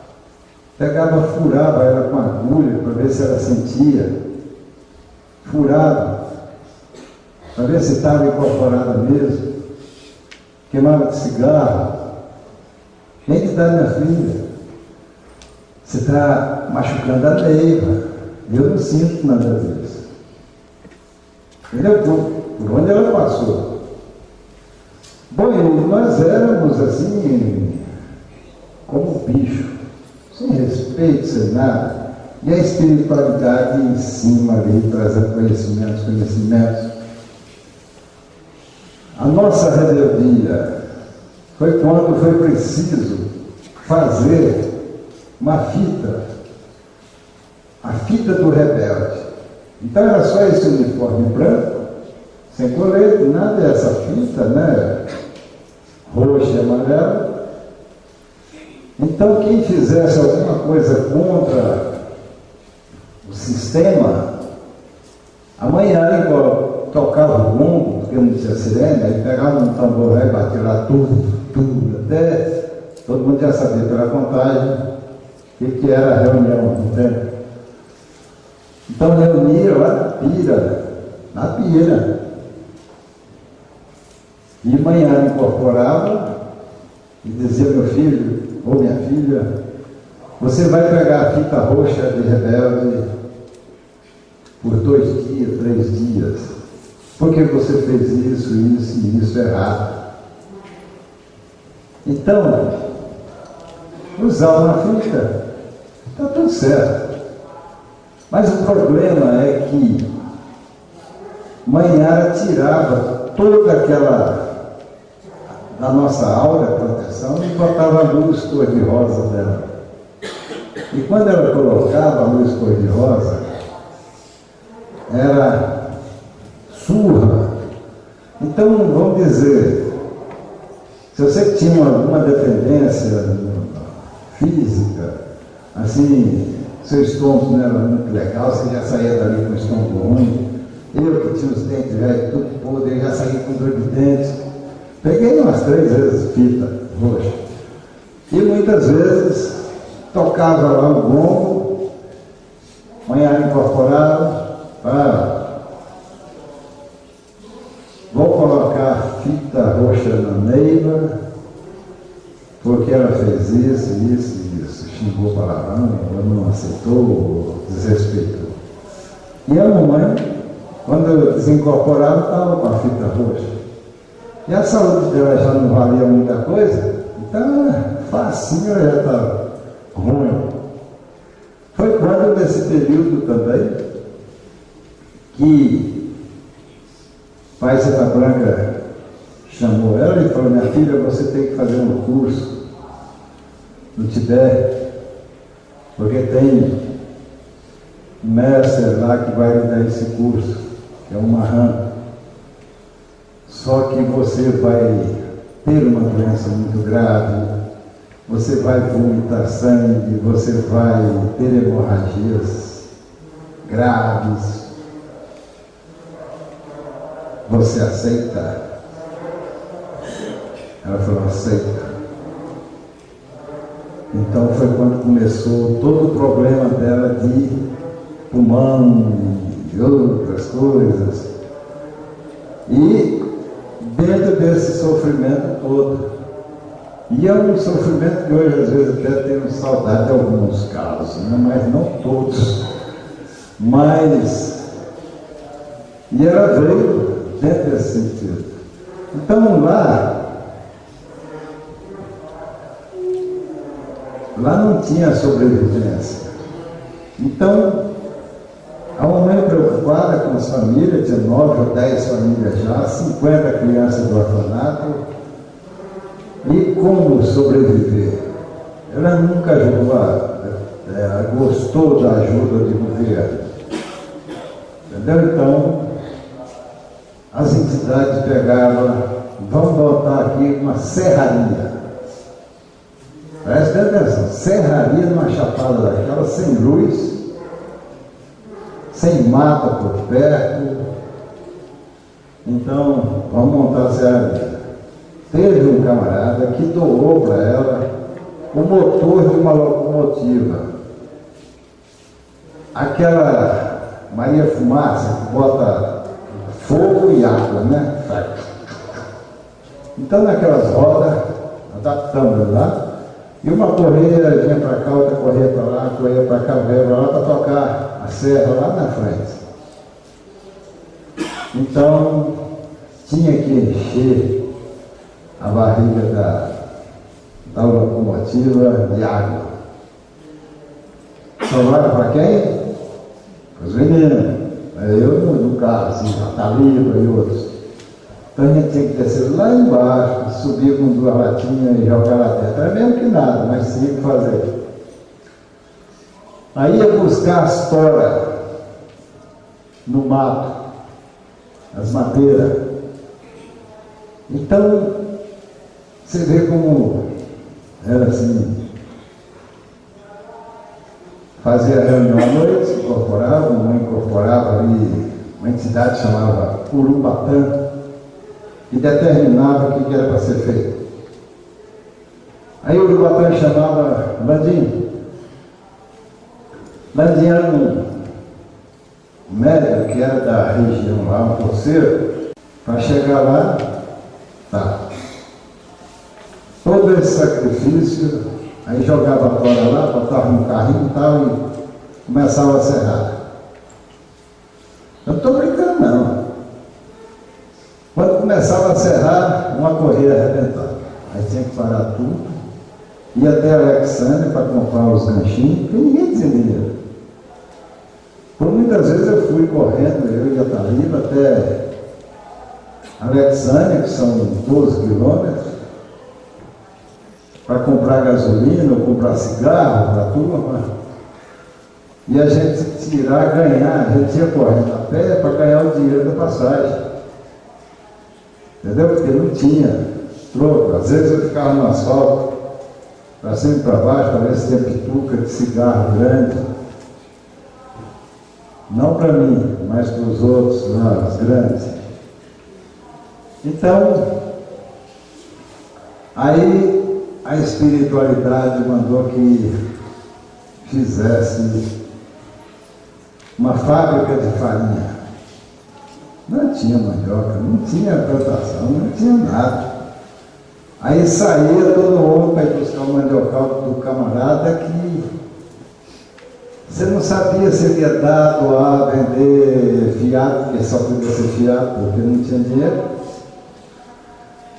pegava, furava ela com agulha para ver se ela sentia, furava, para ver se estava incorporada mesmo, queimava de cigarro. Quem que dá, minha filha? Você está machucando a Neiva. Eu não sinto nada disso. Entendeu? Por onde ela passou. Bom, nós éramos assim, como bicho, sem respeito, sem nada. E a espiritualidade em cima ali, trazendo conhecimentos. A nossa rebeldia foi quando foi preciso fazer uma fita, a fita do rebelde. Então era só esse uniforme branco, sem colete, nada, essa fita, né, roxa e amarela. Então quem fizesse alguma coisa contra o sistema, amanhã igual tocava o gongo, porque não tinha sirene, aí pegava um tambor e batia lá tudo, até todo mundo já sabia pela contagem o que era a reunião, entende? Então reunia lá na pira. E manhã incorporava e dizia: meu filho ou minha filha, você vai pegar a fita roxa de rebelde por 2 dias, 3 dias, porque você fez isso e isso errado. Então, usar uma fita, está tudo certo. Mas o problema é que Manhara tirava toda aquela da nossa aura proteção e botava a luz cor-de-rosa dela. E quando ela colocava a luz cor-de-rosa, era surra. Então, vamos dizer, se você tinha alguma dependência física, assim, seu estômago não era muito legal, você já saía dali com o estômago ruim. Eu que tinha os dentes velhos, tudo podre, já saí com dor de dente. Peguei umas 3 vezes fita roxa. E muitas vezes tocava lá o gongo, manhã incorporava, vou colocar fita roxa na Neiva, porque ela fez isso. Xingou palavrão, ela não aceitou, desrespeitou. E a mamãe, quando eu desincorporava, estava com a fita roxa. E a saúde dela já não valia muita coisa, então facinho já estava ruim. Foi quando, nesse período também, que o pai Seta Branca chamou ela e falou: minha filha, você tem que fazer um curso no Tibete, porque tem um mestre lá que vai lhe dar esse curso, que é um Mahan. Só que você vai ter uma doença muito grave, você vai vomitar sangue, você vai ter hemorragias graves. Você aceita? Ela falou: aceita. Então foi quando começou todo o problema dela de pulmão e outras coisas. E dentro desse sofrimento todo, e é um sofrimento que hoje às vezes até tenho saudade de alguns casos, né? Mas não todos. Mas, e ela veio dentro desse sentido. Então lá não tinha sobrevivência. Então, a mamãe preocupada com as famílias, tinha 9 ou 10 famílias já, 50 crianças do orfanato, e como sobreviver? Ela nunca gostou da ajuda de governo. Entendeu? Então, as entidades pegavam, vamos botar aqui uma serraria. Presta atenção, serraria numa chapada daquela, sem luz, sem mata por perto. Então, vamos montar a serraria. Teve um camarada que doou para ela o motor de uma locomotiva. Aquela Maria Fumaça que bota fogo e água, né? Então, naquelas rodas, adaptamos lá, e uma correia vinha para cá, outra correia para lá, correia para cá, correia para lá, para tocar a serra lá na frente. Então, tinha que encher a barriga da locomotiva de água. Sobrava para quem? Para os meninos. Eu no carro, assim, a Taliba e outros. Então a gente tinha que descer lá embaixo, subir com 2 latinhas e jogar lá dentro. Era mesmo que nada, mas tinha que fazer. Aí ia buscar as toras no mato, as madeiras. Então, você vê como era assim. Fazia reunião à noite, incorporava, uma incorporava ali uma entidade chamada Urubatã, que determinava o que era para ser feito. Aí o Urubatã chamava Landim. Landim era um médico que era da região lá, um porceiro, para chegar lá, tá. Todo esse sacrifício, aí jogava a corda lá, botava no carrinho e tal, e começava a serrar. Eu não estou brincando não. Quando começava a serrar, uma correia arrebentava. Aí tinha que parar tudo, ia até a Alexandre para comprar os ganchinhos, porque ninguém tinha dinheiro. Por muitas vezes eu fui correndo, eu e a Taliba, até Alexandre, que são 12 quilômetros, para comprar gasolina ou comprar cigarro para a turma. E a gente ganhar, a gente ia correndo a pé para ganhar o dinheiro da passagem. Entendeu? Porque não tinha troco. Às vezes eu ficava no asfalto, para cima e para baixo, para ver se tinha pituca de cigarro grande. Não para mim, mas para os outros lá, os grandes. Então, aí a espiritualidade mandou que fizesse uma fábrica de farinha. Não tinha mandioca, não tinha plantação, não tinha nada. Aí saía todo mundo para ir buscar o mandiocal do camarada que você não sabia se ele ia dar, doar, vender fiado, porque só podia ser fiado, porque não tinha dinheiro.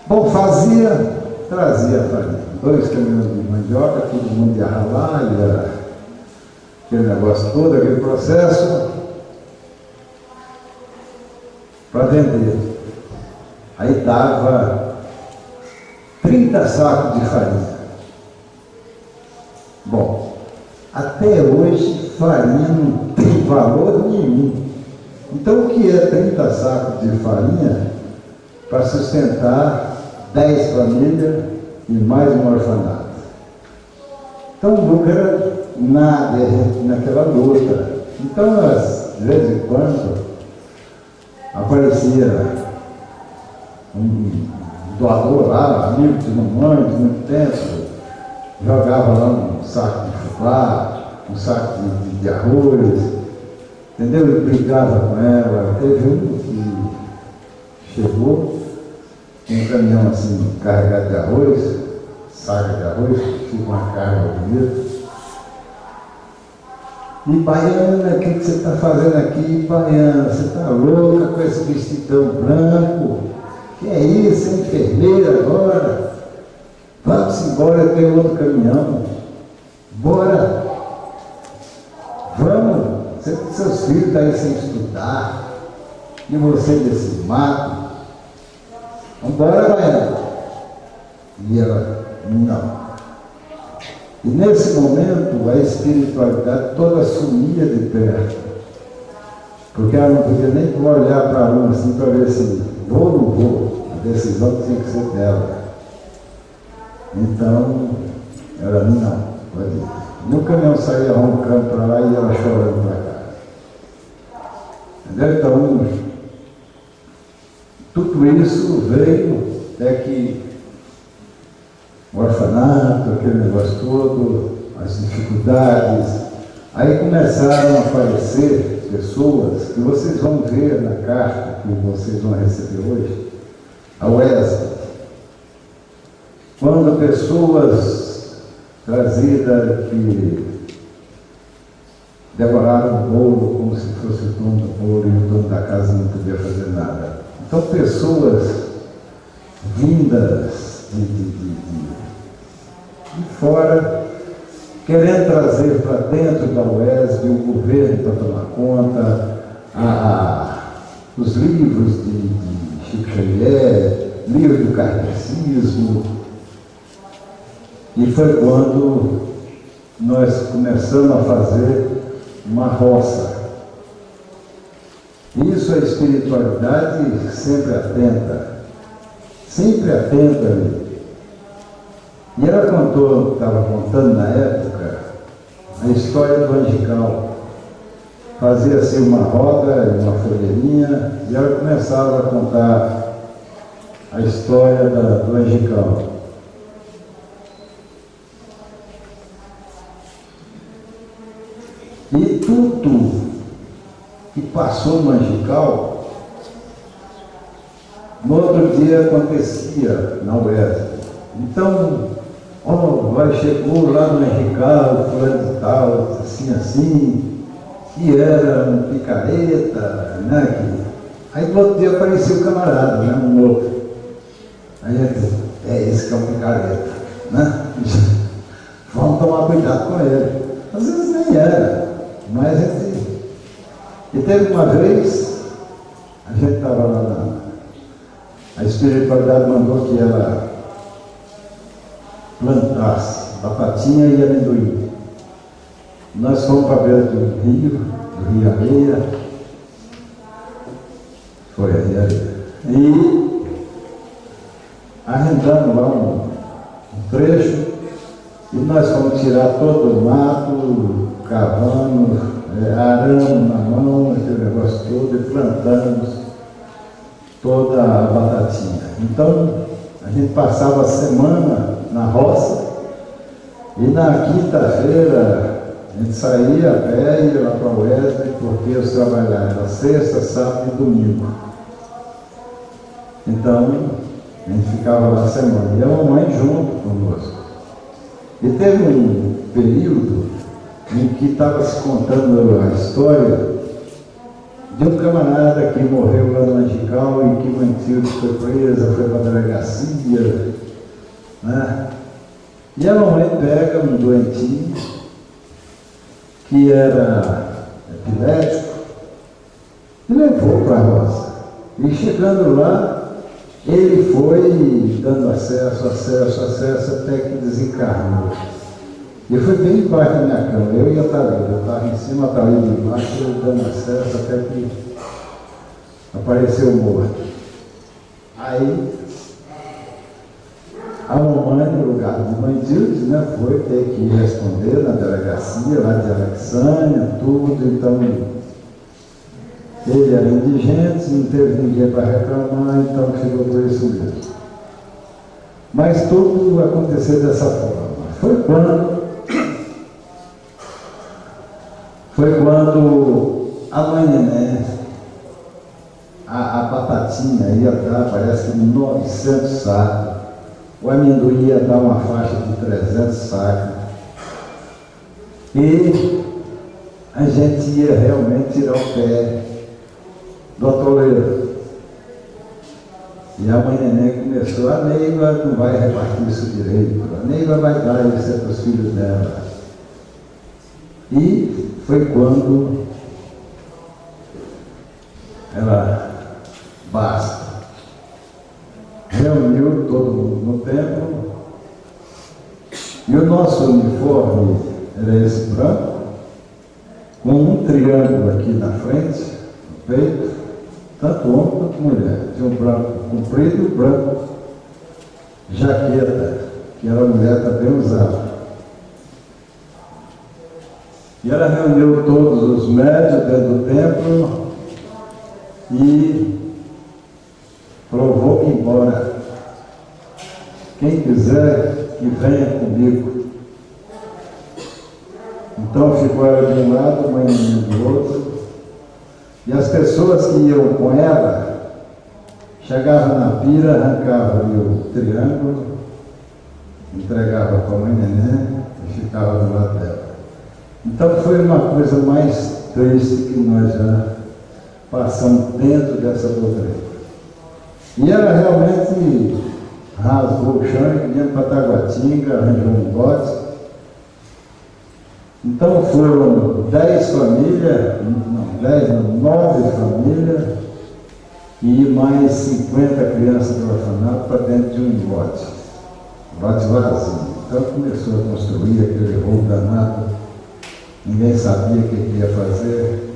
Bom, trazia a farinha. 2 caminhões de mandioca, todo mundo ia ralar, ia aquele negócio todo, aquele processo, para vender. Aí dava 30 sacos de farinha. Bom, até hoje farinha não tem valor nenhum. Então o que é 30 sacos de farinha para sustentar 10 famílias e mais um orfanato? Então o lucro era nada, naquela luta. Então, de vez em quando, aparecia um doador lá, amigo de mamãe, de muito tempo, jogava lá um saco de fubá, um saco de arroz, entendeu? Ele brigava com ela. Teve um que chegou, um caminhão assim, carregado de arroz, saca de arroz, fica uma carga bonita. E Baiana, o que você está fazendo aqui, Baiana? Você está louca com esse vestidão branco? Que é isso, é enfermeira agora? Vamos embora, tem outro caminhão. Bora! Vamos! Seus filhos estão aí sem estudar. E você desse mato. Vambora, Baiana! E ela, não. E nesse momento, a espiritualidade toda sumia de perto. Porque ela não podia nem olhar para um assim para ver se vou ou não vou. A decisão tinha que ser dela. Então, ela não, pode ir. E o caminhão saía roncando para lá e ela chorando para cá. Entendeu? Então, tudo isso veio até que o orfanato, aquele negócio todo, as dificuldades. Aí começaram a aparecer pessoas que vocês vão ver na carta que vocês vão receber hoje, a Wesley. Quando pessoas trazidas que devoraram o bolo como se fosse o dono do bolo e o dono da casa não podia fazer nada. Então pessoas vindas de fora, querendo trazer para dentro da UESB o governo para tomar conta, os livros de Chico Xavier, livros do kardecismo. E foi quando nós começamos a fazer uma roça. Isso a espiritualidade sempre atenta ali. E ela contou, estava contando na época, a história do Angical. Fazia-se uma roda, uma folheirinha, e ela começava a contar a história do Angical. E tudo que passou no Angical, no outro dia acontecia na UESB. Então, chegou lá no Angical, fulano de tal, assim, que era um picareta, né? Aí no outro dia apareceu o camarada, né? Um outro. Aí ele disse, esse que é um picareta, né? Vamos tomar cuidado com ele. Às vezes nem era, mas e teve uma vez, a gente estava lá a espiritualidade mandou que ela plantasse batatinha e amendoim. Nós fomos para a beira do Rio Areia, foi a Rio Areia, e arrendamos lá um trecho, e nós fomos tirar todo o mato, cavamos, aramos na mão, aquele negócio todo, e plantamos toda a batatinha. Então, a gente passava a semana na roça, e na quinta-feira a gente saía a pé e ia lá para a UESB, porque eu trabalhava sexta, sábado e domingo. Então, a gente ficava lá a semana, e a mamãe junto conosco. E teve um período em que estava se contando a história de um camarada que morreu lá no Angical e que Mantilde foi presa, foi para a delegacia, né? E a mamãe pega um doentinho que era epilético e levou para a roça. E chegando lá, ele foi dando acesso até que desencarnou. E foi bem embaixo da minha cama, eu e a Thalita. Eu estava em cima, a Thalita embaixo, ele dando acesso até que apareceu morto. Aí, a mamãe, no lugar de Mantilde, né, foi ter que responder na delegacia, lá de Alexânia, tudo. Então, ele era indigente, não teve ninguém para reclamar, então ficou por isso mesmo. Mas tudo aconteceu dessa forma. Foi quando a mãe Neném, a batatinha ia dar, parece que 900 sacos, o amendoim ia dar uma faixa de 300 sacos, e a gente ia realmente tirar o pé do atoleiro. E a mãe Neném começou: a Neiva não vai repartir isso direito, a Neiva vai dar isso para os filhos dela. E foi quando ela reuniu todo mundo no templo, e o nosso uniforme era esse branco, com um triângulo aqui na frente, no peito, tanto homem quanto mulher. Tinha um branco comprido e um branco jaqueta, que a mulher também usava. E ela reuniu todos os médios dentro do templo e falou: vou embora. Quem quiser que venha comigo. Então ficou ela de um lado, a mãe do outro. E as pessoas que iam com ela chegavam na pira, arrancavam ali o triângulo, entregavam para a mãe Neném e ficava do lado dela. Então foi uma coisa mais triste que nós já passamos dentro dessa doutrina. E ela realmente rasgou o chão e vinha para Taguatinga, arranjou um bote. Então foram 9 famílias e mais 50 crianças do orfanato para dentro de um bote vazio. Então começou a construir aquele rolo danado. Ninguém sabia o que ia fazer.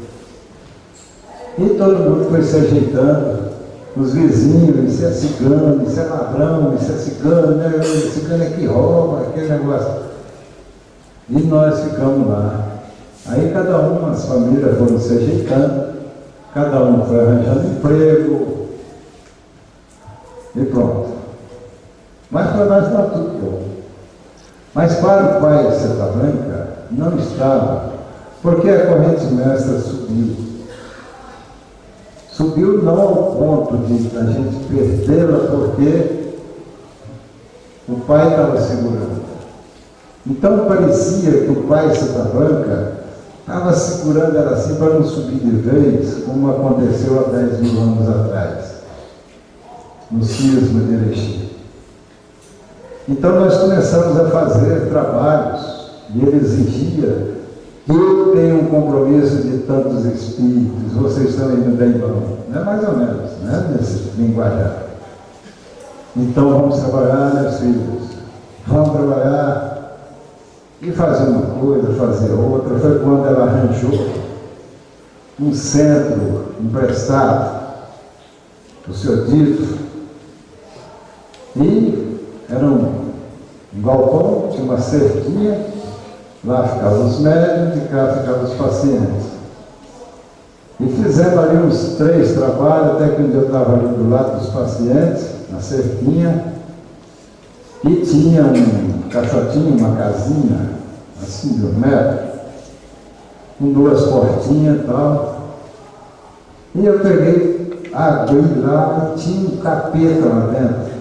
E todo mundo foi se ajeitando. Os vizinhos: isso é cigano, isso é ladrão, isso é cigano, né? Cigano é que rouba, aquele negócio. E nós ficamos lá. Aí as famílias foram se ajeitando, cada um foi arranjando emprego. E pronto. Mas para nós está tudo bom. Mas para o pai de Seta Branca, não estava, porque a corrente mestra subiu. Subiu não ao ponto de a gente perdê-la, porque o pai estava segurando. Então parecia que o pai de Seta Branca estava segurando ela assim para não subir de vez, como aconteceu há 10.000 anos atrás, no cisma de Erechim. Então nós começamos a fazer trabalhos, e ele exigia: eu tenho um compromisso de tantos espíritos, vocês estão indo bem bom. Não é mais ou menos, né, nesse linguajar. Então vamos trabalhar, meus filhos, vamos trabalhar e fazer uma coisa, fazer outra. Foi quando ela arranjou um centro emprestado do seu Dito, e era um galpão, tinha uma cerquinha, lá ficavam os médicos e cá ficavam os pacientes. E fizemos ali uns 3 trabalhos, até que um dia eu estava ali do lado dos pacientes, na cerquinha, e tinha um caixotinho, uma casinha, assim de 1 metro, com 2 portinhas e tal. E eu peguei, abri lá e tinha um capeta lá dentro.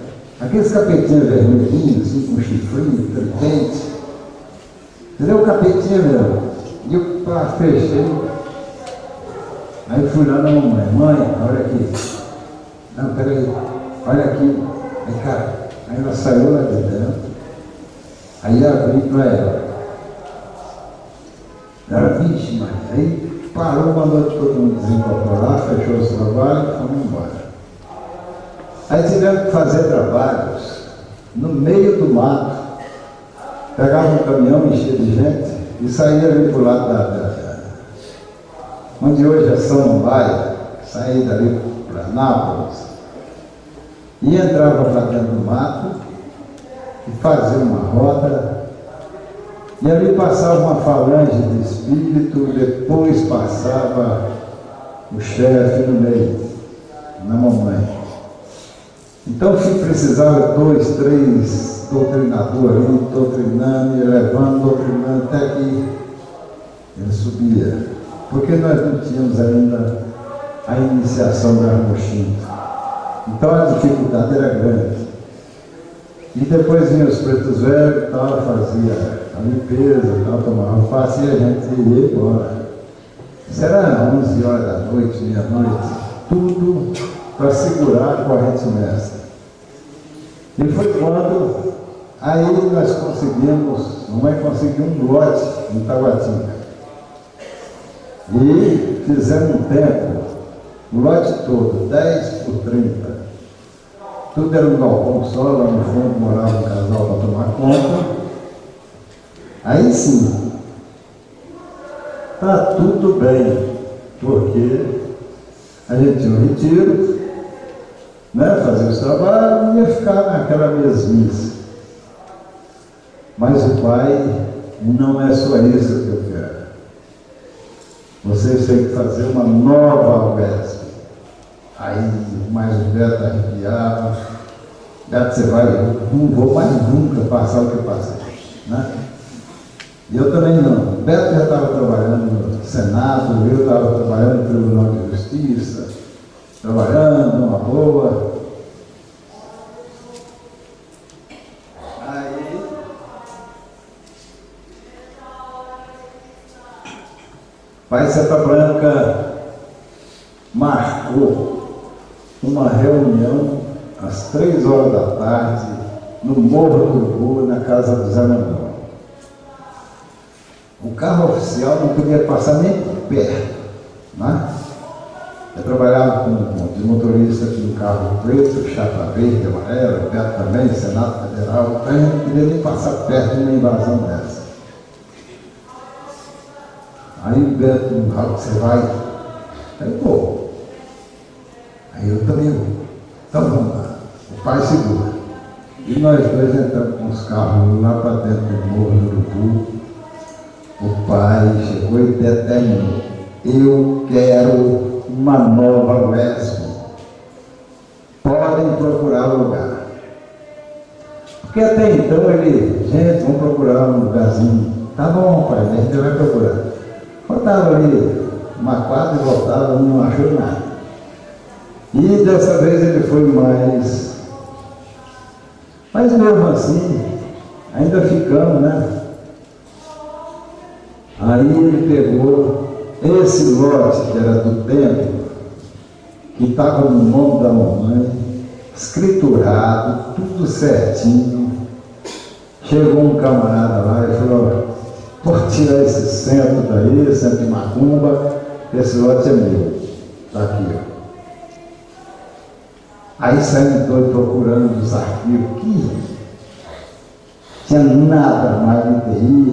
Aqueles capetinhos vermelhinhos, assim, com chifrinho, tridente. Entendeu? O capetinho mesmo. E eu fechei. Aí fui lá na mamãe: mãe, olha aqui. Não, peraí, olha aqui. Aí, cara, aí ela saiu lá de dentro. Aí abri para ela. Ela: vixe, mas aí parou, mandou todo mundo desincorporar, fechou os trabalhos e fomos embora. Aí tivemos que fazer trabalhos no meio do mato. Pegava um caminhão, enchia de gente e saía ali para o lado onde hoje é Samambaia, saía dali para Nápoles, e entrava para dentro do mato e fazia uma roda, e ali passava uma falange de espírito, depois passava o chefe no meio, na mamãe. Então, se precisava 2, 3 doutrinadores ali, doutrinando, e levando, doutrinando, até que ele subia. Porque nós não tínhamos ainda a iniciação da Armochinta. Então, a dificuldade era grande. E depois vinham os pretos velhos e tal, fazia a limpeza, tal, tomava passe e a gente ia embora. Isso era 11 horas da noite, meia-noite, tudo para segurar a corrente mestra. E foi quando aí nós conseguimos, mamãe conseguiu um lote em Taguatinga. E fizemos um tempo, o lote todo, 10 por 30. Tudo era um galpão só, lá no fundo morava um casal para tomar conta. Aí sim, está tudo bem, porque a gente tinha um retiro, né, fazia os trabalhos e ia ficar naquela mesmice. Mas o Pai, não é só isso que eu quero. Vocês têm que fazer uma nova UESP. Aí mais o Beto arrepiava. Beto, você vai, eu não vou mais nunca passar o que eu passei, né? E eu também não. O Beto já estava trabalhando no Senado, eu estava trabalhando no Tribunal de Justiça, trabalhando numa boa. Aí Pai Seta Branca marcou uma reunião às 3 horas da tarde no Morro do Urubu, na casa do Zé Manuel. O carro oficial não podia passar nem perto, né? Eu trabalhava de motorista de um carro preto, chapa verde, amarela, perto também, Senado Federal, então a gente não podia nem passar perto de uma invasão dessa. Aí o Beto, você vai? Aí, pô. Aí eu também vou. Então vamos lá. O Pai segura. E nós dois entramos com os carros lá para dentro do Morro do Urubu. O Pai chegou e determinou: eu quero uma nova UESP. Podem procurar lugar. Porque até então ele, gente, vamos procurar um lugarzinho. Tá bom, Pai, a gente vai procurar. Voltava ali uma quadra e voltava, não achou nada. E dessa vez ele foi mais. Mas mesmo assim, ainda ficamos, né? Aí ele pegou esse lote que era do templo, que estava no nome da mamãe, escriturado, tudo certinho. Chegou um camarada lá e falou: pode tirar esse centro daí, centro de macumba, esse lote é meu. Está aqui, ó. Aí saímos dois procurando os arquivos, que tinha nada mais no TI,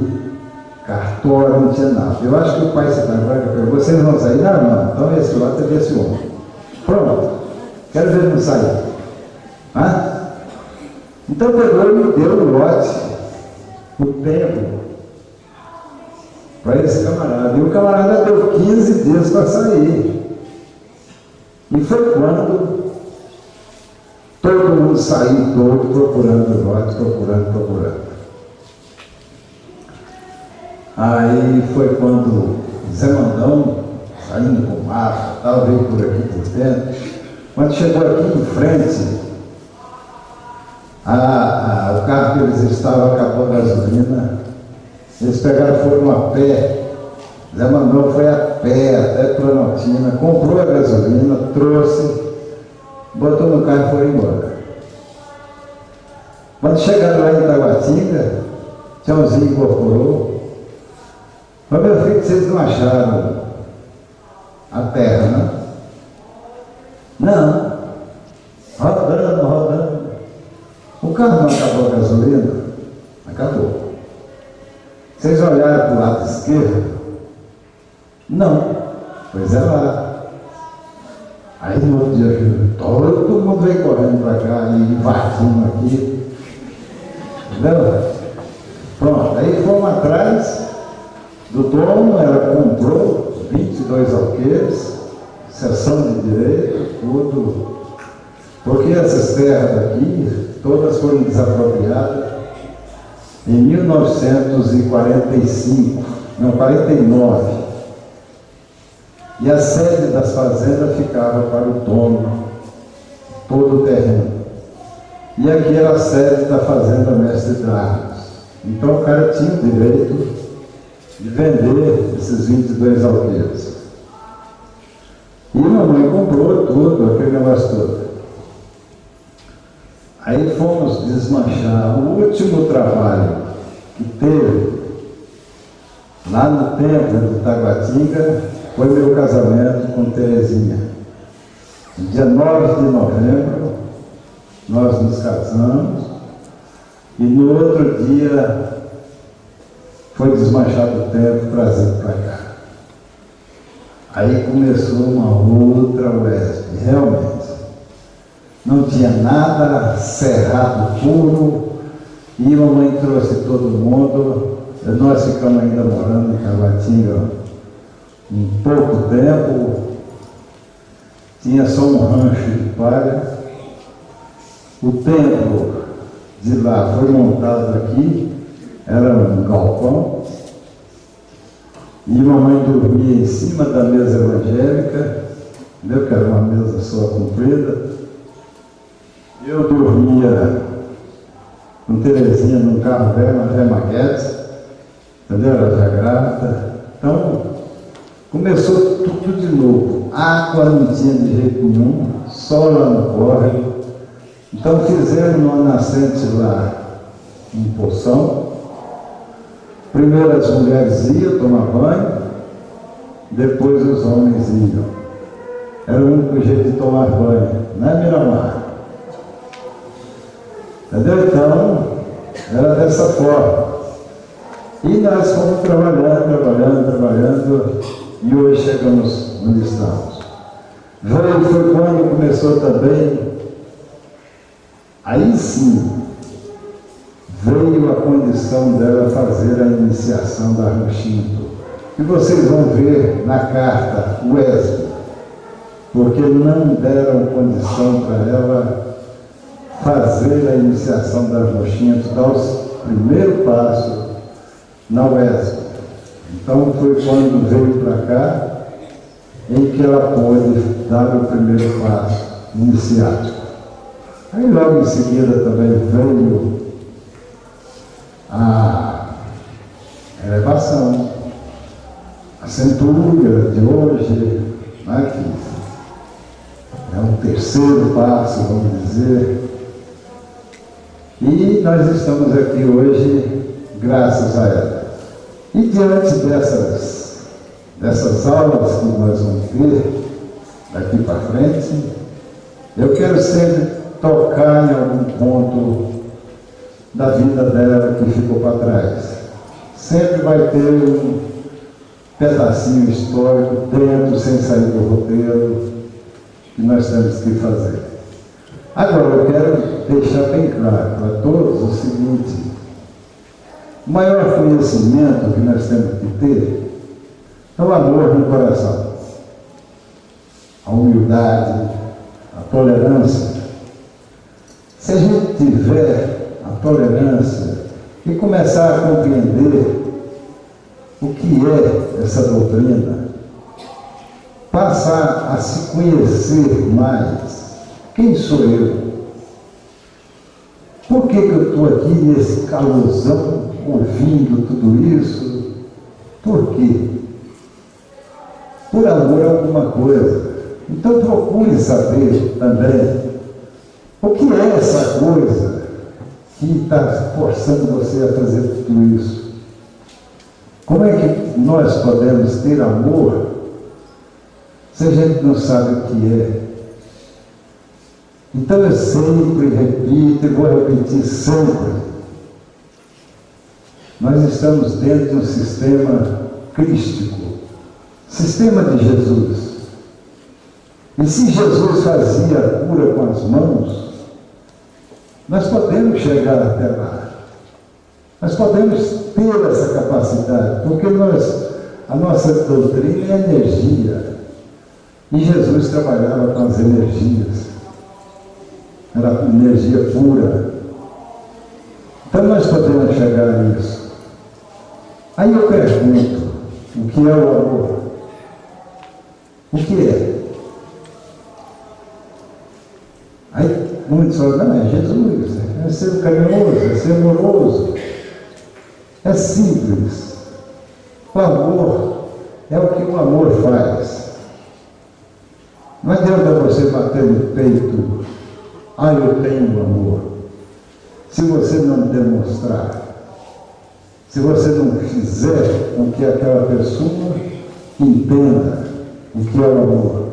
cartório, não tinha nada. Eu acho que o Pai Seta Branca perguntou: vocês vão sair? Não, então esse lote é desse homem. Pronto, quero ver não sair. Então pegou e me deu o lote, o tempo, para esse camarada. E o camarada deu 15 dias para sair. E foi quando todo mundo saiu todo procurando o lote, procurando. Aí foi quando Zé Mandão, saindo com massa, tal, veio por aqui por dentro. Quando chegou aqui em frente, o carro que eles estavam acabou a gasolina. Eles pegaram e foram a pé. Zé Mandão foi a pé até Planaltina, comprou a gasolina, trouxe, botou no carro e foi embora. Quando chegaram lá em Taguatinga, Tchãozinho incorporou. Mas meu filho, vocês não acharam a terra, né? Não. Rodando. O carro não acabou a gasolina? Acabou. Vocês olharam para o lado esquerdo? Não. Pois é lá. Aí no outro dia, todo mundo veio correndo para cá e invadindo aqui. Entendeu? Pronto, aí fomos atrás do dono, ela comprou 22 alqueires, seção de direito, tudo Porque essas terras aqui, todas foram desapropriadas em 1945, não, 49. E a sede das fazendas ficava para o dono, todo o terreno. E aqui era a sede da fazenda Mestre Dragos. Então o cara tinha o direito de vender esses 22 alqueires. E mamãe comprou tudo, aquele negócio todo. Aí fomos desmanchar. O último trabalho que teve lá no templo de Taguatinga foi meu casamento com Terezinha. No dia 9 de novembro, nós nos casamos e no outro dia foi desmanchado o templo, trazido para cá. Aí começou uma outra UESP, realmente. Não tinha nada, cerrado puro, e a mamãe trouxe todo mundo. Nós ficamos ainda morando em Taguatinga um pouco tempo, tinha só um rancho de palha. O templo de lá foi montado aqui, era um galpão, e mamãe dormia em cima da mesa evangélica, entendeu? Que era uma mesa só comprida. Eu dormia com Terezinha num carro velho, uma Gema Guedes, entendeu? Era já grávida. Então, começou tudo de novo. Água não tinha de jeito nenhum, só lá no córrego. Então fizemos uma nascente lá, um poção. Primeiro as mulheres iam tomar banho, depois os homens iam. Era o único jeito de tomar banho, não é, Miramar? Entendeu? Então, era dessa forma. E nós fomos trabalhando, e hoje chegamos onde estamos. Foi quando começou também, aí sim, veio a condição dela fazer a iniciação da Armochinto. E vocês vão ver na carta UESP, porque não deram condição para ela fazer a iniciação da Armochinto, dar o primeiro passo na UESP. Então foi quando veio para cá, em que ela pôde dar o primeiro passo iniciático. Aí logo em seguida também veio a elevação, a centúria de hoje, né, que é um terceiro passo, vamos dizer. E nós estamos aqui hoje graças a ela. E diante dessas aulas que nós vamos ver daqui para frente, eu quero sempre tocar em algum ponto da vida dela que ficou para trás. Sempre vai ter um pedacinho histórico dentro, sem sair do roteiro, que nós temos que fazer. Agora, eu quero deixar bem claro para todos o seguinte: o maior conhecimento que nós temos que ter é o amor no coração, a humildade, a tolerância. Se a gente tiver a tolerância e começar a compreender o que é essa doutrina, passar a se conhecer mais, quem sou eu? Por que eu estou aqui nesse calorzão, ouvindo tudo isso? Por quê? Por amor a alguma coisa. Então procure saber também o que é essa coisa que está forçando você a fazer tudo isso. Como é que nós podemos ter amor se a gente não sabe o que é? Então eu sempre repito e vou repetir sempre: nós estamos dentro de um sistema crístico, sistema de Jesus. E se Jesus fazia a cura com as mãos, nós podemos chegar até lá. Nós podemos ter essa capacidade, porque a nossa doutrina é energia. E Jesus trabalhava com as energias. era energia pura. Então nós podemos chegar nisso. Aí eu pergunto, o que é o amor? O que é? Aí muitos falam, não, é Jesus, é ser carinhoso, é ser amoroso. É simples. O amor é o que o amor faz. Não adianta você bater no peito, eu tenho amor. Se você não demonstrar, se você não fizer com que aquela pessoa entenda o que é o amor.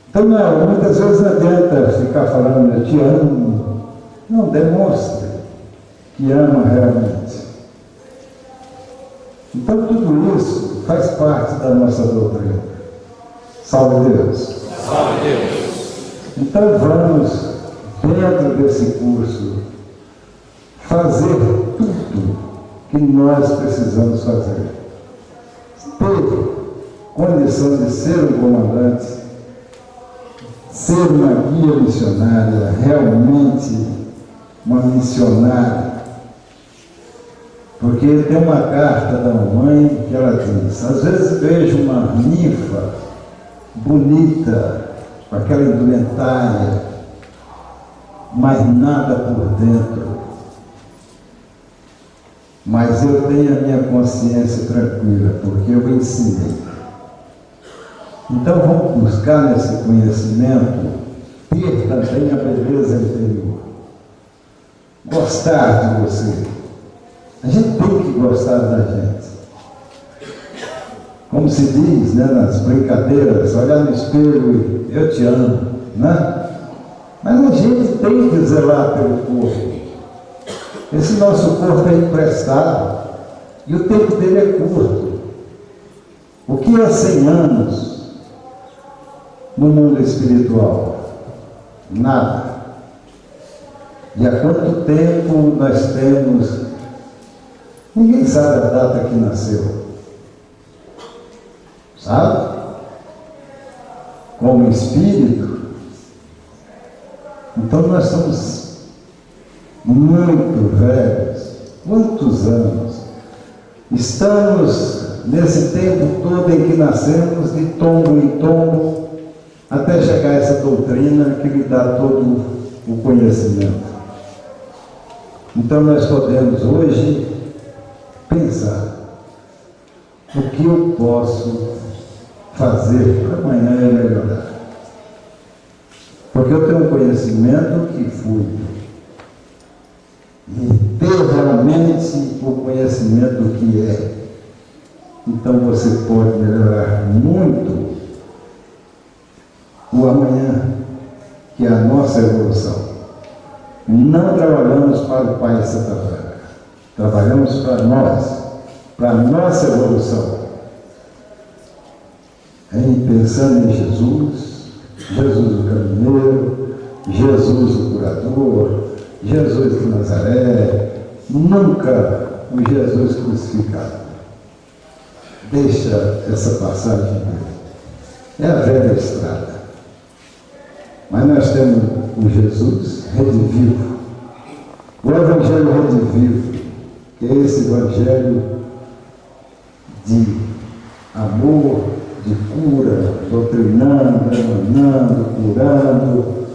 Então, muitas vezes não adianta ficar falando, eu te amo. Não, demonstre que ama realmente. Então, tudo isso faz parte da nossa doutrina. Salve Deus! Salve Deus! Então, vamos, dentro desse curso, fazer tudo que nós precisamos fazer. Ter condição de ser um comandante, ser uma guia missionária, realmente uma missionária. Porque tem uma carta da mamãe que ela diz, às vezes vejo uma ninfa bonita, com aquela indumentária, mas nada por dentro. Mas eu tenho a minha consciência tranquila, porque eu ensinei. Então vamos buscar nesse conhecimento, ter também a beleza interior. Gostar de você. A gente tem que gostar da gente. Como se diz, né, nas brincadeiras, olhar no espelho e eu te amo, né? Mas a gente tem que zelar pelo corpo. Esse nosso corpo é emprestado e o tempo dele é curto. O que é 100 anos no mundo espiritual? Nada. E há quanto tempo nós temos? Ninguém sabe a data que nasceu. Sabe? Como espírito. Então nós somos muito velhos. Quantos anos? Estamos nesse tempo todo em que nascemos de tombo em tombo, até chegar a essa doutrina que lhe dá todo o conhecimento. Então nós podemos hoje pensar o que eu posso fazer para amanhã eu melhorar. Porque eu tenho um conhecimento que fui. E ter realmente o conhecimento que é. Então você pode melhorar muito o amanhã, que é a nossa evolução. Não trabalhamos para o Pai Santa Branca. Trabalhamos para nós, para a nossa evolução. Pensando em Jesus, Jesus o caminheiro, Jesus o curador, Jesus de Nazaré, nunca o Jesus crucificado. Deixa essa passagem dele. É a velha estrada. Mas nós temos o Jesus redivivo, o Evangelho redivivo, que é esse Evangelho de amor, de cura, doutrinando, emanando, curando,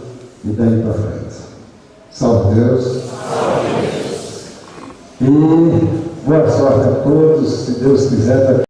e daí para frente. Salve Deus. E boa sorte a todos, se Deus quiser.